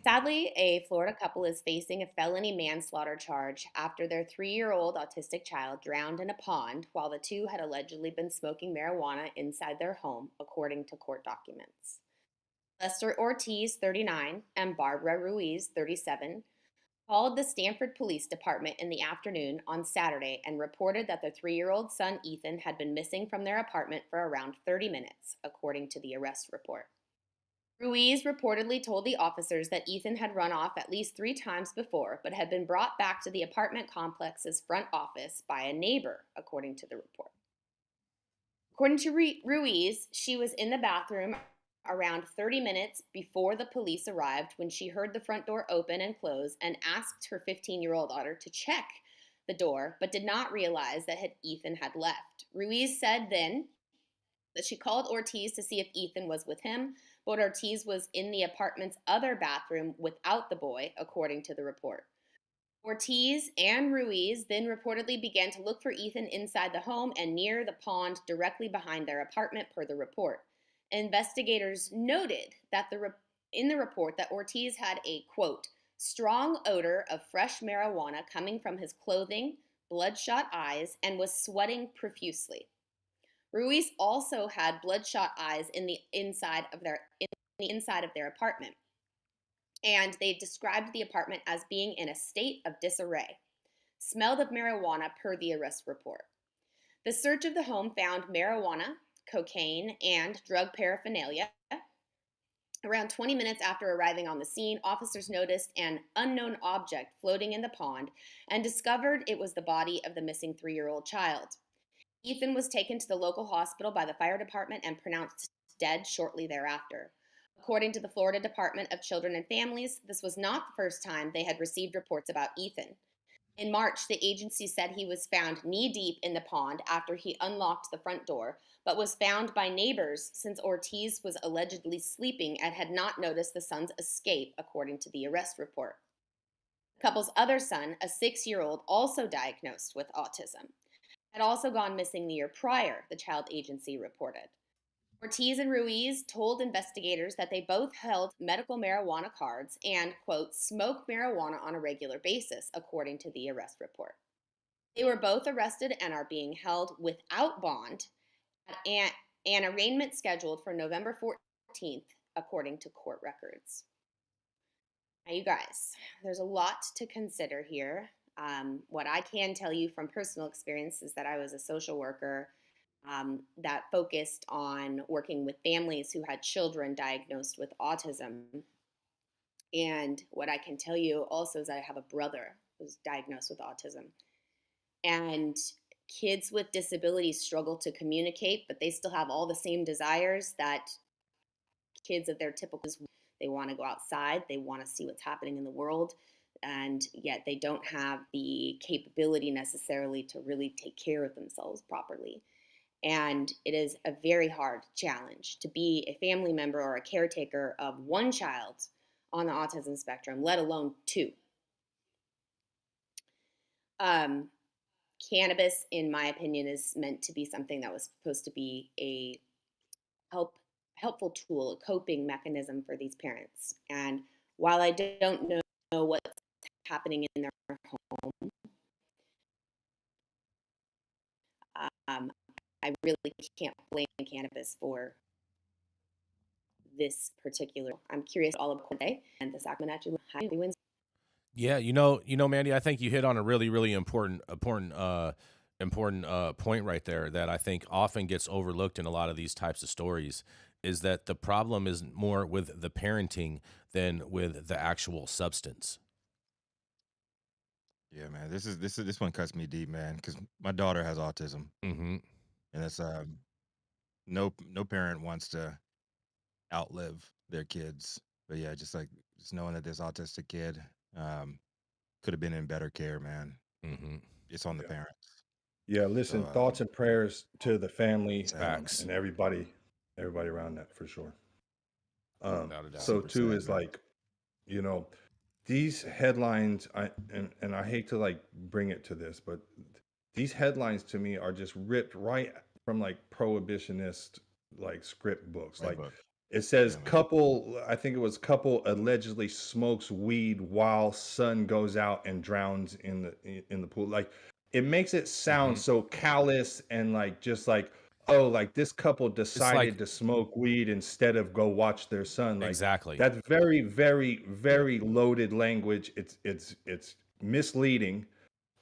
Sadly, a Florida couple is facing a felony manslaughter charge after their 3-year-old autistic child drowned in a pond while the two had allegedly been smoking marijuana inside their home, according to court documents. Lester Ortiz, 39, and Barbara Ruiz, 37, called the Stanford Police Department in the afternoon on Saturday and reported that their 3-year-old son, Ethan, had been missing from their apartment for around 30 minutes, according to the arrest report. Ruiz reportedly told the officers that Ethan had run off at least 3 times before, but had been brought back to the apartment complex's front office by a neighbor, according to the report. According to Ruiz, she was in the bathroom around 30 minutes before the police arrived when she heard the front door open and close and asked her 15-year-old daughter to check the door, but did not realize that Ethan had left. Ruiz said then that she called Ortiz to see if Ethan was with him, but Ortiz was in the apartment's other bathroom without the boy, according to the report. Ortiz and Ruiz then reportedly began to look for Ethan inside the home and near the pond directly behind their apartment, per the report. Investigators noted that in the report that Ortiz had a, quote, strong odor of fresh marijuana coming from his clothing, bloodshot eyes, and was sweating profusely. Ruiz also had bloodshot eyes in the inside of their apartment, and they described the apartment as being in a state of disarray. Smelled of marijuana, per the arrest report. The search of the home found marijuana, cocaine, and drug paraphernalia. Around 20 minutes after arriving on the scene, officers noticed an unknown object floating in the pond and discovered it was the body of the missing 3-year-old child. Ethan was taken to the local hospital by the fire department and pronounced dead shortly thereafter. According to the Florida Department of Children and Families, this was not the first time they had received reports about Ethan. In March, the agency said he was found knee-deep in the pond after he unlocked the front door, but was found by neighbors since Ortiz was allegedly sleeping and had not noticed the son's escape, according to the arrest report. The couple's other son, a 6-year-old, also diagnosed with autism, had also gone missing the year prior, the child agency reported. Ortiz and Ruiz told investigators that they both held medical marijuana cards and, quote, smoked marijuana on a regular basis, according to the arrest report. They were both arrested and are being held without bond at an arraignment scheduled for November 14th, according to court records. Now, you guys, there's a lot to consider here. What I can tell you from personal experience is that I was a social worker that focused on working with families who had children diagnosed with autism. And what I can tell you also is that I have a brother who's diagnosed with autism. And kids with disabilities struggle to communicate, but they still have all the same desires that kids of their typical. They want to go outside, they want to see what's happening in the world, and yet they don't have the capability necessarily to really take care of themselves properly. And it is a very hard challenge to be a family member or a caretaker of one child on the autism spectrum, let alone 2. Cannabis, in my opinion, is meant to be something that was supposed to be a helpful tool, a coping mechanism for these parents. And while I don't know what's happening in their home, I really can't blame cannabis for this particular. I'm curious all about today and the Sacramento wins. Yeah, you know, Manndie, I think you hit on a really, really important point right there that I think often gets overlooked in a lot of these types of stories, is that the problem is more with the parenting than with the actual substance. Yeah, man, this one cuts me deep, man, because my daughter has autism, Mm-hmm. and it's no parent wants to outlive their kids, but yeah, just knowing that this autistic kid could have been in better care, man. Mm-hmm. It's on the parents. Yeah, listen, thoughts and prayers to the family Facts. and everybody around that, for sure. Without a doubt. So Super too sad, is man. like, you know, these headlines, I hate to like bring it to this, but these headlines to me are just ripped right from like prohibitionist like script books. Right, Like but it says yeah, man. couple allegedly smokes weed while son goes out and drowns in the pool. Like it makes it sound so callous and like just like, oh, like this couple decided to smoke weed instead of go watch their son. Like Exactly. that's very, very, very loaded language. It's misleading.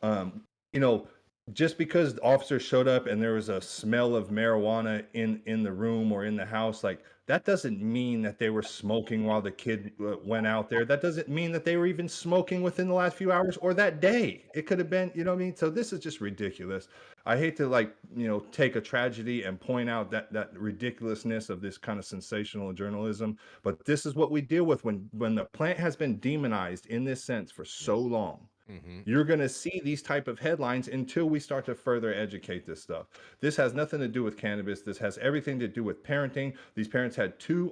You know, just because the officer showed up and there was a smell of marijuana in the room or in the house, like that doesn't mean that they were smoking while the kid went out there. That doesn't mean that they were even smoking within the last few hours or that day. It could have been, you know what I mean? So this is just ridiculous. I hate to like, you know, take a tragedy and point out that ridiculousness of this kind of sensational journalism, but this is what we deal with when the plant has been demonized in this sense for so long. You're going to see these type of headlines until we start to further educate this stuff. This has nothing to do with cannabis. This has everything to do with parenting. These parents had two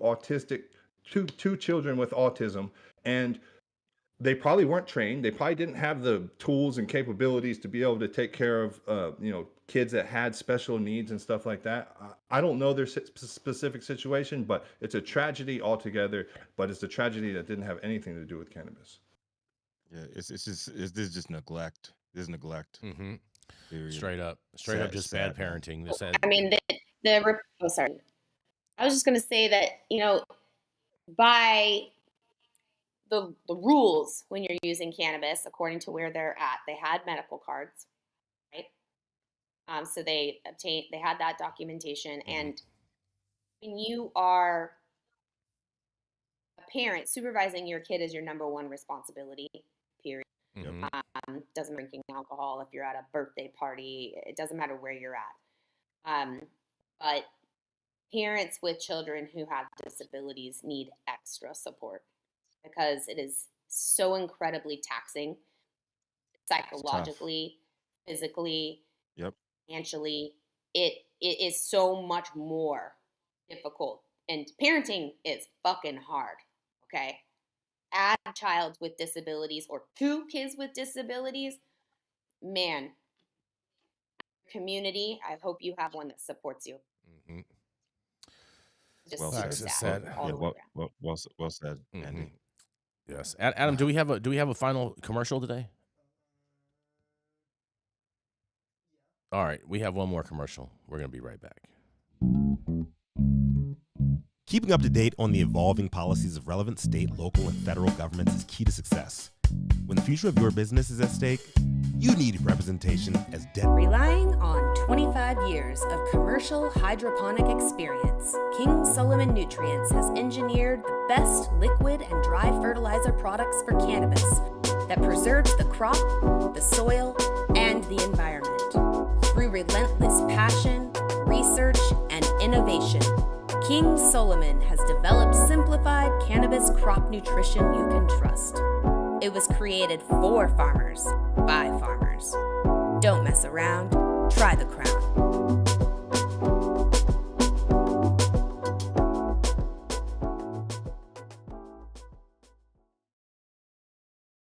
children with autism, and they probably weren't trained. They probably didn't have the tools and capabilities to be able to take care of, kids that had special needs and stuff like that. I don't know their specific situation, but it's a tragedy altogether. But it's a tragedy that didn't have anything to do with cannabis. Yeah, it's just neglect. There's neglect. Mm-hmm. Period. Straight up, just sad, bad parenting. I mean, sorry. I was just going to say that, by the rules when you're using cannabis, according to where they're at, they had medical cards, right? So they had that documentation. Mm-hmm. And when you are a parent, supervising your kid is your number one responsibility, period. Mm-hmm. Doesn't drinking alcohol if you're at a birthday party. It doesn't matter where you're at. But parents with children who have disabilities need extra support because it is so incredibly taxing psychologically, physically, financially. It is so much more difficult. And parenting is fucking hard, okay? Add a child with disabilities or 2 kids with disabilities, man, community, I hope you have one that supports you. Mm-hmm. Just Well said. Well said, Mm-hmm. Manndie. Yes, Adam. Do we have a final commercial today? All right, we have one more commercial. We're gonna be right back. Keeping up to date on the evolving policies of relevant state, local, and federal governments is key to success. When the future of your business is at stake, you need representation as Relying on 25 years of commercial hydroponic experience, King Solomon Nutrients has engineered the best liquid and dry fertilizer products for cannabis that preserves the crop, the soil, and the environment. Through relentless passion, research, and innovation, King Solomon has developed simplified cannabis crop nutrition you can trust. It was created for farmers, by farmers. Don't mess around, try the crown.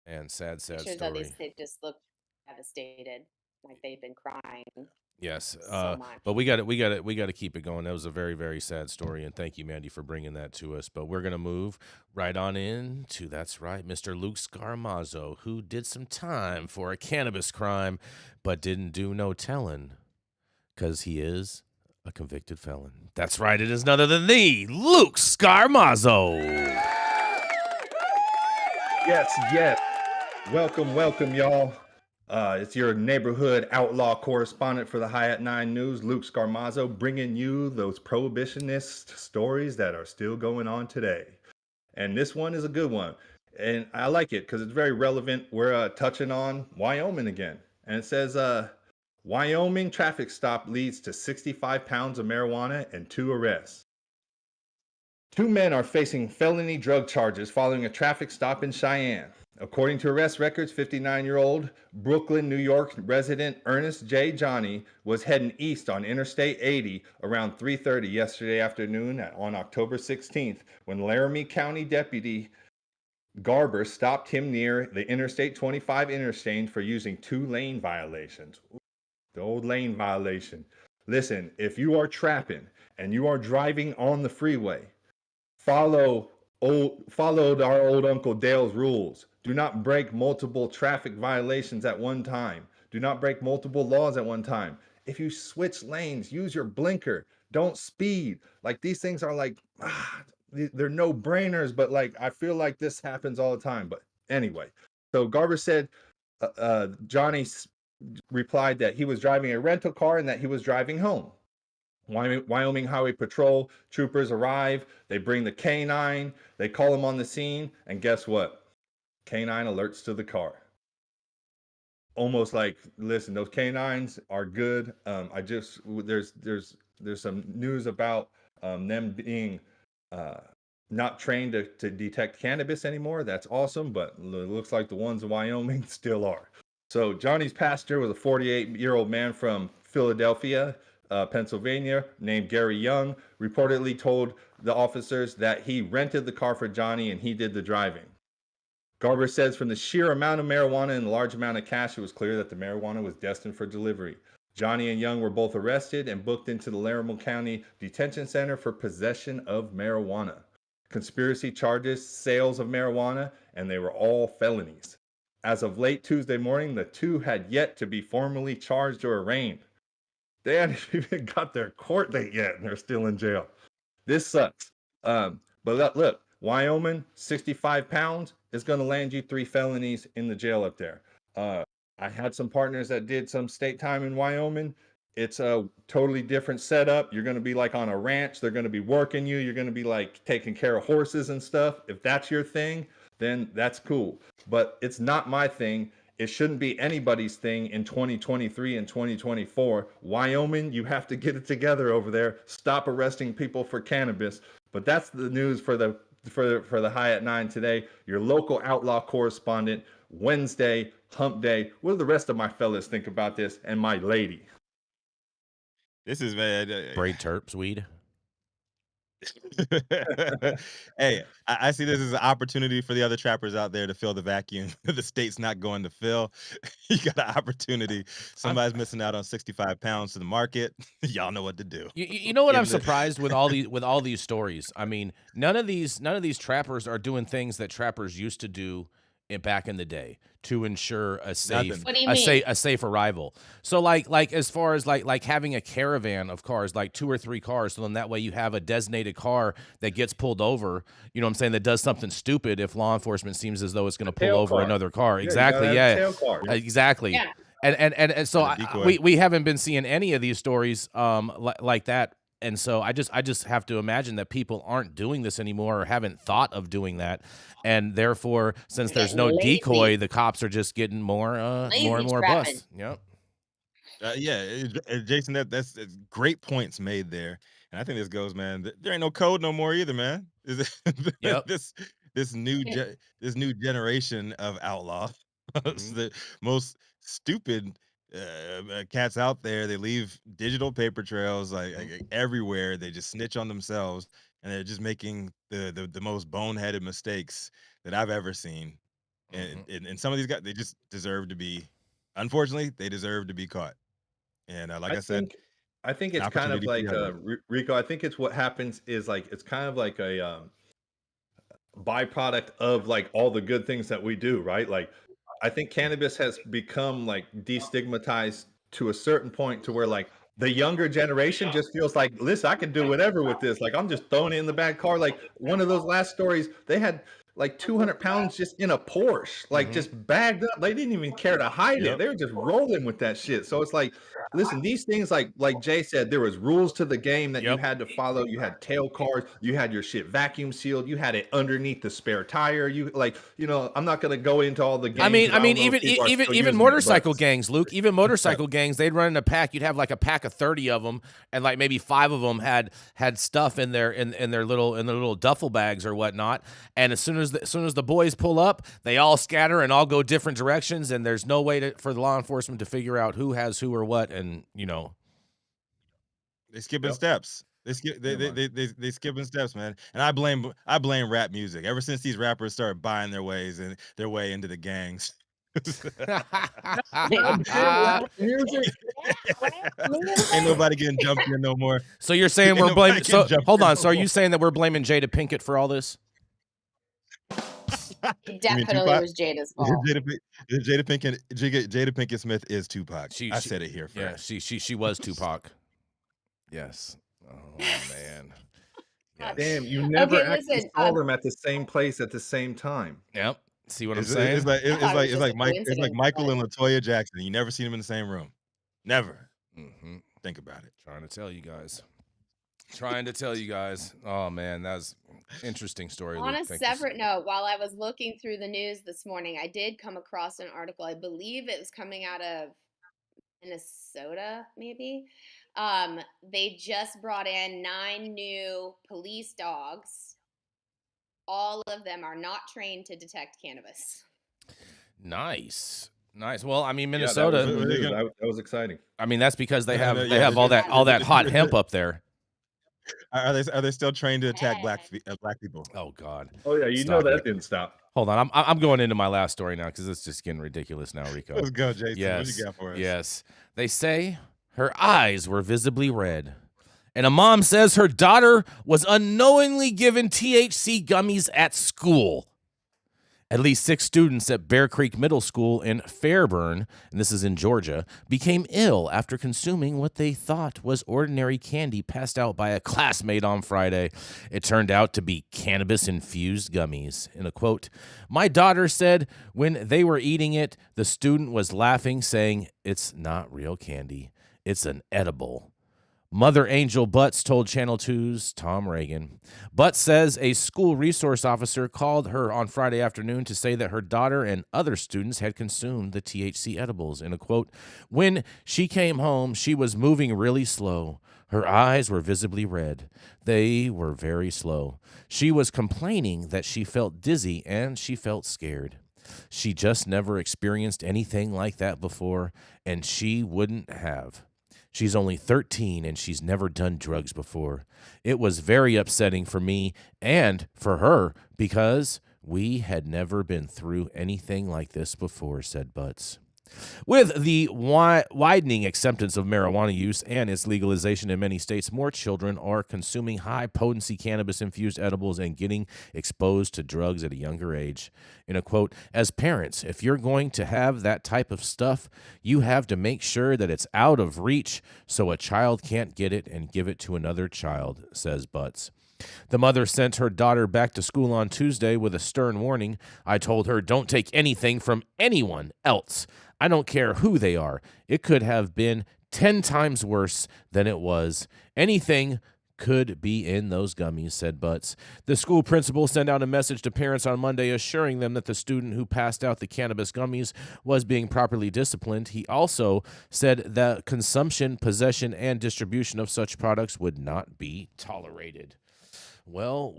And sad story. They just look devastated, like they've been crying. Yes, so much. but we got to keep it going. That was a very, very sad story, and thank you, Manndie, for bringing that to us. But we're gonna move right on into that's right, Mr. Luke Scarmazzo, who did some time for a cannabis crime, but didn't do no telling, because he is a convicted felon. That's right, it is none other than the Luke Scarmazzo. Yes. Welcome, y'all. It's your neighborhood outlaw correspondent for the High at 9 News, Luke Scarmazzo, bringing you those prohibitionist stories that are still going on today. And this one is a good one. And I like it because it's very relevant. We're touching on Wyoming again. And it says, Wyoming traffic stop leads to 65 pounds of marijuana and 2 arrests. 2 men are facing felony drug charges following a traffic stop in Cheyenne. According to arrest records, 59-year-old Brooklyn, New York resident Ernest J. Johnny was heading east on Interstate 80 around 3:30 yesterday afternoon on October 16th when Laramie County Deputy Garber stopped him near the Interstate 25 interchange for using 2 lane violations. The old lane violation. Listen, if you are trapping and you are driving on the freeway, followed our old Uncle Dale's rules. Do not break multiple traffic violations at one time. Do not break multiple laws at one time. If you switch lanes, use your blinker. Don't speed. Like, these things are like, they're no-brainers, but like, I feel like this happens all the time. But anyway, so Garber said Johnny replied that he was driving a rental car and that he was driving home. Wyoming Highway Patrol troopers arrive. They bring the K9. They call him on the scene. And guess what? K9 alerts to the car. Almost like, listen, those K9s are good. There's some news about them being not trained to detect cannabis anymore. That's awesome, but it looks like the ones in Wyoming still are. So Johnny's passenger was a 48-year-old man from Philadelphia, Pennsylvania, named Gary Young, reportedly told the officers that he rented the car for Johnny and he did the driving. Garber says from the sheer amount of marijuana and the large amount of cash, it was clear that the marijuana was destined for delivery. Johnny and Young were both arrested and booked into the Laramie County Detention Center for possession of marijuana. Conspiracy charges, sales of marijuana, and they were all felonies. As of late Tuesday morning, the two had yet to be formally charged or arraigned. They hadn't even got their court date yet, and they're still in jail. This sucks. But look, Wyoming, 65 pounds is going to land you 3 felonies in the jail up there. I had some partners that did some state time in Wyoming. It's a totally different setup. You're going to be like on a ranch. They're going to be working you. You're going to be like taking care of horses and stuff. If that's your thing, then that's cool. But it's not my thing. It shouldn't be anybody's thing in 2023 and 2024. Wyoming, you have to get it together over there. Stop arresting people for cannabis. But that's the news for the High at 9 today. Your local outlaw correspondent, Wednesday, hump day. What do the rest of my fellas think about this? And my lady. This is Braid terps weed. Hey, I see this as an opportunity for the other trappers out there to fill the vacuum the state's not going to fill. You got an opportunity. Somebody's missing out on 65 pounds to the market. Y'all know what to do. You know what I'm surprised with all these stories. I mean, none of these trappers are doing things that trappers used to do back in the day to ensure a safe a safe arrival. So like as far as like having a caravan of cars, like 2 or 3 cars, so then that way you have a designated car that gets pulled over, you know what I'm saying, that does something stupid if law enforcement seems as though it's going to pull over another car. Exactly. Yeah. Exactly. Yeah. And so we haven't been seeing any of these stories like that. And so I just have to imagine that people aren't doing this anymore or haven't thought of doing that. And therefore, since there's no decoy, the cops are just getting more and more busts. Yep. Jason, that's great points made there. And I think this goes, man. There ain't no code no more either, man. Yep. This new generation of outlaw, the most stupid cats out there. They leave digital paper trails like everywhere. They just snitch on themselves, and they're just making the most boneheaded mistakes that I've ever seen. And some of these guys, they just deserve to be. Unfortunately, they deserve to be caught. And I think it's kind of like Rico. I think it's what happens is like it's kind of like a byproduct of like all the good things that we do, right? Like I think cannabis has become like destigmatized to a certain point to where like the younger generation just feels like, listen, I can do whatever with this. Like I'm just throwing it in the back car. Like one of those last stories, they had like 200 pounds just in a Porsche, like just bagged up. They didn't even care to hide it. They were just rolling with that shit. So it's like, listen, these things, like Jay said, there was rules to the game that you had to follow. You had tail cars, you had your shit vacuum sealed, you had it underneath the spare tire. You like, you know, I'm not going to go into all the games. I mean, even motorcycle gangs, Luke, even motorcycle gangs, they'd run in a pack. You'd have like a pack of 30 of them, and like maybe 5 of them had stuff in their little duffel bags or whatnot. And as soon as the boys pull up, they all scatter and all go different directions, and there's no way for the law enforcement to figure out who has who or what, and you know, they skipping steps. They skipping steps, man. And I blame rap music. Ever since these rappers started buying their way into the gangs. Ain't nobody getting jumped in no more. So you're saying we're blaming? So hold on. So are you saying that we're blaming Jada Pinkett for all this? It definitely was Jada's fault. Jada Pinkett Smith is Tupac. I said it here first. Yeah, she was Tupac. Yes. Oh man. Yes. Damn, you never actually saw them at the same place at the same time. Yep. See what I'm saying? It's like Michael and LaToya Jackson. You never seen them in the same room. Never. Mm-hmm. Think about it. Trying to tell you guys. Oh man, that's interesting story. On a separate note, while I was looking through the news this morning, I did come across an article. I believe it was coming out of Minnesota, maybe. They just brought in 9 new police dogs. All of them are not trained to detect cannabis. Nice. Well, I mean, Minnesota. That was exciting. I mean, that's because they have all that hot hemp up there. Are they still trained to attack black people? Oh God. Oh yeah, you know that didn't stop. Hold on, I'm going into my last story now because it's just getting ridiculous now, Rico. Let's go, Jason. Yes, what you got for us? Yes. They say her eyes were visibly red, and a mom says her daughter was unknowingly given THC gummies at school. At least 6 students at Bear Creek Middle School in Fairburn, and this is in Georgia, became ill after consuming what they thought was ordinary candy passed out by a classmate on Friday. It turned out to be cannabis-infused gummies. In a quote, "My daughter said when they were eating it, the student was laughing, saying, 'It's not real candy. It's an edible.'" Mother Angel Butts told Channel 2's Tom Reagan. Butts says a school resource officer called her on Friday afternoon to say that her daughter and other students had consumed the THC edibles. In a quote, "When she came home, she was moving really slow. Her eyes were visibly red. They were very slow. She was complaining that she felt dizzy and she felt scared. She just never experienced anything like that before, and she wouldn't have. She's only 13 and she's never done drugs before. It was very upsetting for me and for her because we had never been through anything like this before," said Butts. With the widening acceptance of marijuana use and its legalization in many states, more children are consuming high-potency cannabis-infused edibles and getting exposed to drugs at a younger age. In a quote, "As parents, if you're going to have that type of stuff, you have to make sure that it's out of reach so a child can't get it and give it to another child," says Butts. The mother sent her daughter back to school on Tuesday with a stern warning. "I told her, don't take anything from anyone else. I don't care who they are. It could have been 10 times worse than it was. Anything could be in those gummies," said Butts. The school principal sent out a message to parents on Monday assuring them that the student who passed out the cannabis gummies was being properly disciplined. He also said that consumption, possession, and distribution of such products would not be tolerated. Well.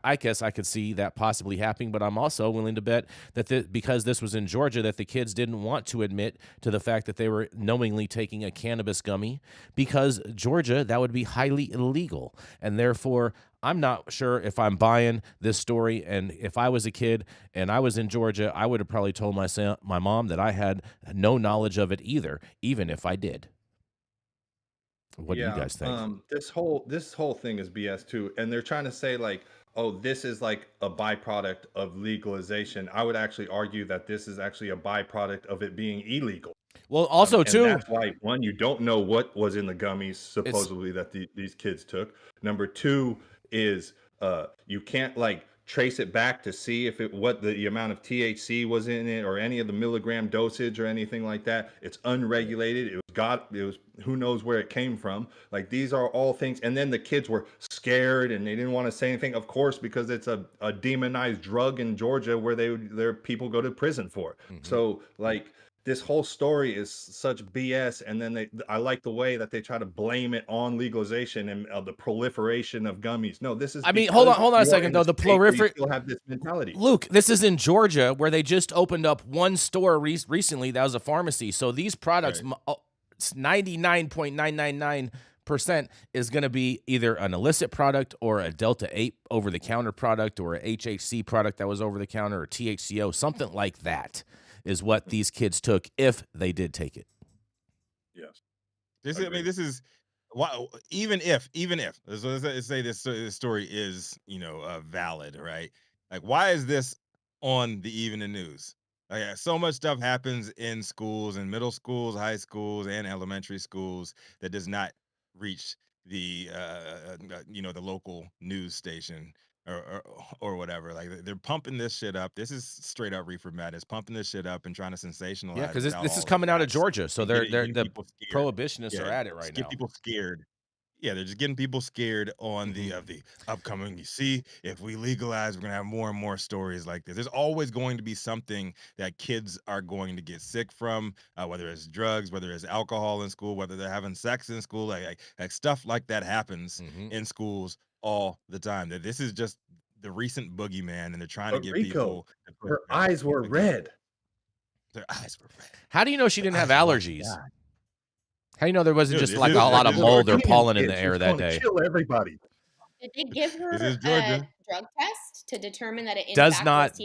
I guess I could see that possibly happening, but I'm also willing to bet that because this was in Georgia, that the kids didn't want to admit to the fact that they were knowingly taking a cannabis gummy, because Georgia, that would be highly illegal. And therefore, I'm not sure if I'm buying this story. And if I was a kid and I was in Georgia, I would have probably told my mom that I had no knowledge of it either, even if I did. What do you guys think? This whole thing is BS too, and they're trying to say like, oh, this is like a byproduct of legalization. I would actually argue that this is actually a byproduct of it being illegal. Well, also and too, that's why, one, you don't know what was in the gummies supposedly that these kids took. Number two is you can't like trace it back to see if what the amount of THC was in it or any of the milligram dosage or anything like that. It's unregulated. It was who knows where it came from. Like, these are all things. And then the kids were scared and they didn't want to say anything, of course, because it's a demonized drug in Georgia where their people go to prison for. Mm-hmm. So like, this whole story is such BS, and then I like the way that they try to blame it on legalization and the proliferation of gummies. No, this is. I mean, hold on a second though. The proliferation. Still have this mentality. Luke, this is in Georgia where they just opened up one store recently. That was a pharmacy. So these products, 99.999% is going to be either an illicit product or a Delta 8 over-the-counter product or a HHC product that was over-the-counter or THCO, something like that. Is what these kids took if they did take it. Yes. This is why, even if let's say this story is valid, right? Like, why is this on the evening news? Like, so much stuff happens in schools, in middle schools, high schools, and elementary schools that does not reach the the local news station or whatever. Like, they're pumping this shit up. This is straight up reefer madness, pumping this shit up and trying to sensationalize. Yeah, because this is coming out of Georgia, so they're the prohibitionists are at it right now. Get people scared. Yeah, they're just getting people scared on the upcoming. You see, if we legalize, we're gonna have more and more stories like this. There's always going to be something that kids are going to get sick from, whether it's drugs, whether it's alcohol in school, whether they're having sex in school. Like stuff like that happens in schools all the time. That this is just the recent boogeyman, and they're trying to get people. Her eyes were red. Their eyes were red. How do you know she didn't have allergies? How do you know there wasn't just like a lot of mold or pollen in the air that day? Kill everybody. Did they give her a drug test to determine that it does not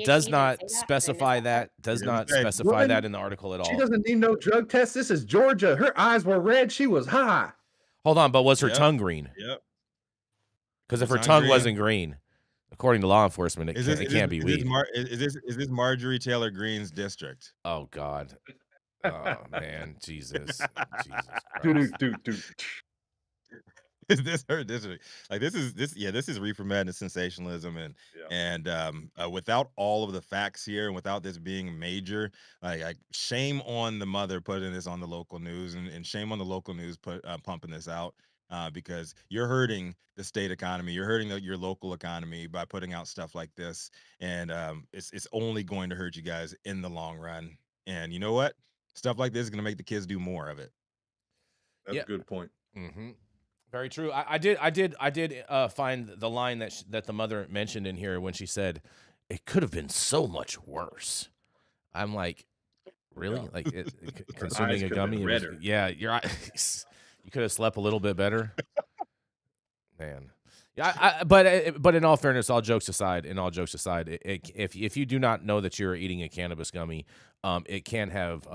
specify that? Does not specify that in the article at all. She doesn't need no drug test. This is Georgia. Her eyes were red. She was high. Hold on, but was her tongue green? Yep. Because if her tongue wasn't green, according to law enforcement, it can't be weed. Is this Marjorie Taylor Greene's district? Oh God. Oh man, Jesus. Dude. Is this her district? Like this is reefer madness sensationalism and without all of the facts here and without this being major, like shame on the mother putting this on the local news and shame on the local news pumping this out because you're hurting the state economy, you're hurting your local economy by putting out stuff like this, and it's only going to hurt you guys in the long run. And you know what? Stuff like this is going to make the kids do more of it. That's a good point. Mm-hmm. Very true. I did find the line that the mother mentioned in here when she said, "It could have been so much worse." I'm like, really? Yeah. Like consuming a gummy? Your eyes. You could have slept a little bit better, man. Yeah, but in all fairness, all jokes aside, if you do not know that you're eating a cannabis gummy, it can have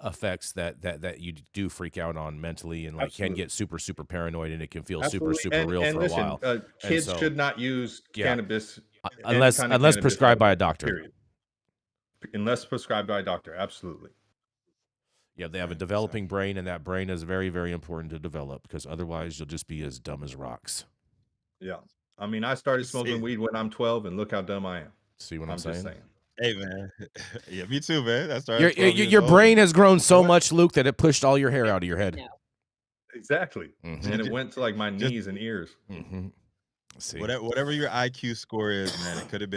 effects that you do freak out on mentally and can get super paranoid, and it can feel super real for a while. Kids should not use cannabis unless prescribed by a doctor. Period. Unless prescribed by a doctor, absolutely. Yeah, they have a developing brain, and that brain is very, very important to develop because otherwise you'll just be as dumb as rocks. Yeah. I mean, I started smoking weed when I'm 12, and look how dumb I am. See what I'm saying? Just saying. Hey, man. Yeah, me too, man. I started your brain has grown so much, Luke, that it pushed all your hair out of your head. No. Exactly. Mm-hmm. And it went to like my knees and ears. Mm-hmm. See. Whatever your IQ score is, man, it could have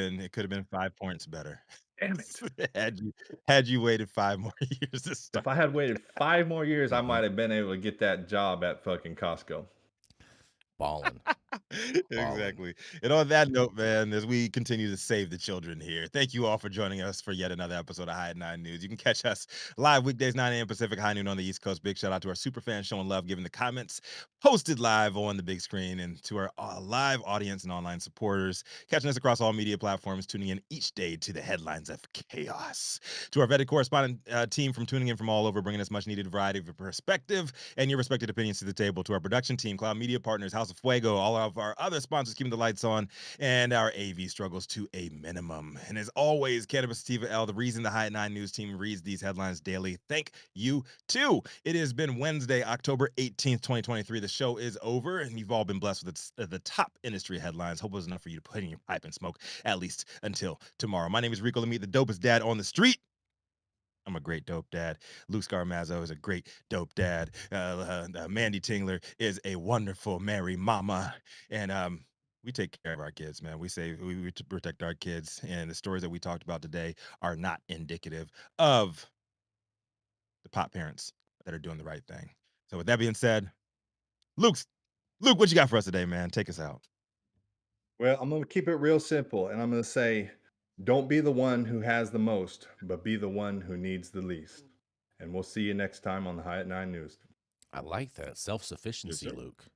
been 5 points better. Damn it. had you waited 5 more years to start. If I had waited 5 more years, I might have been able to get that job at fucking Costco. Balling. Exactly. And on that note, man, as we continue to save the children here, thank you all for joining us for yet another episode of High at 9 News. You can catch us live weekdays 9 a.m. Pacific, high noon on the East Coast. Big shout out to our super fans showing love, giving the comments posted live on the big screen, and to our live audience and online supporters catching us across all media platforms, tuning in each day to the headlines of chaos. To our vetted correspondent team from tuning in from all over, bringing us much needed variety of perspective and your respected opinions to the table. To our production team, Cloud Media Partners, House of Fuego, all of our other sponsors keeping the lights on, and our AV struggles to a minimum. And as always, Cannabis Sativa L, the reason the High at 9 News team reads these headlines daily. Thank you too. It has been Wednesday, October 18th, 2023. The show is over, and you've all been blessed with the top industry headlines. Hope it was enough for you to put in your pipe and smoke, at least until tomorrow. My name is Rico Lamitte, the dopest dad on the street. I'm a great dope dad. Luke Scarmazzo is a great dope dad. Manndie Tingler is a wonderful Mary mama. And we take care of our kids, man. We protect our kids. And the stories that we talked about today are not indicative of the pot parents that are doing the right thing. So with that being said, Luke, what you got for us today, man? Take us out. Well, I'm going to keep it real simple. And I'm going to say, don't be the one who has the most, but be the one who needs the least. And we'll see you next time on the High at 9 News. I like that. Self-sufficiency, Luke.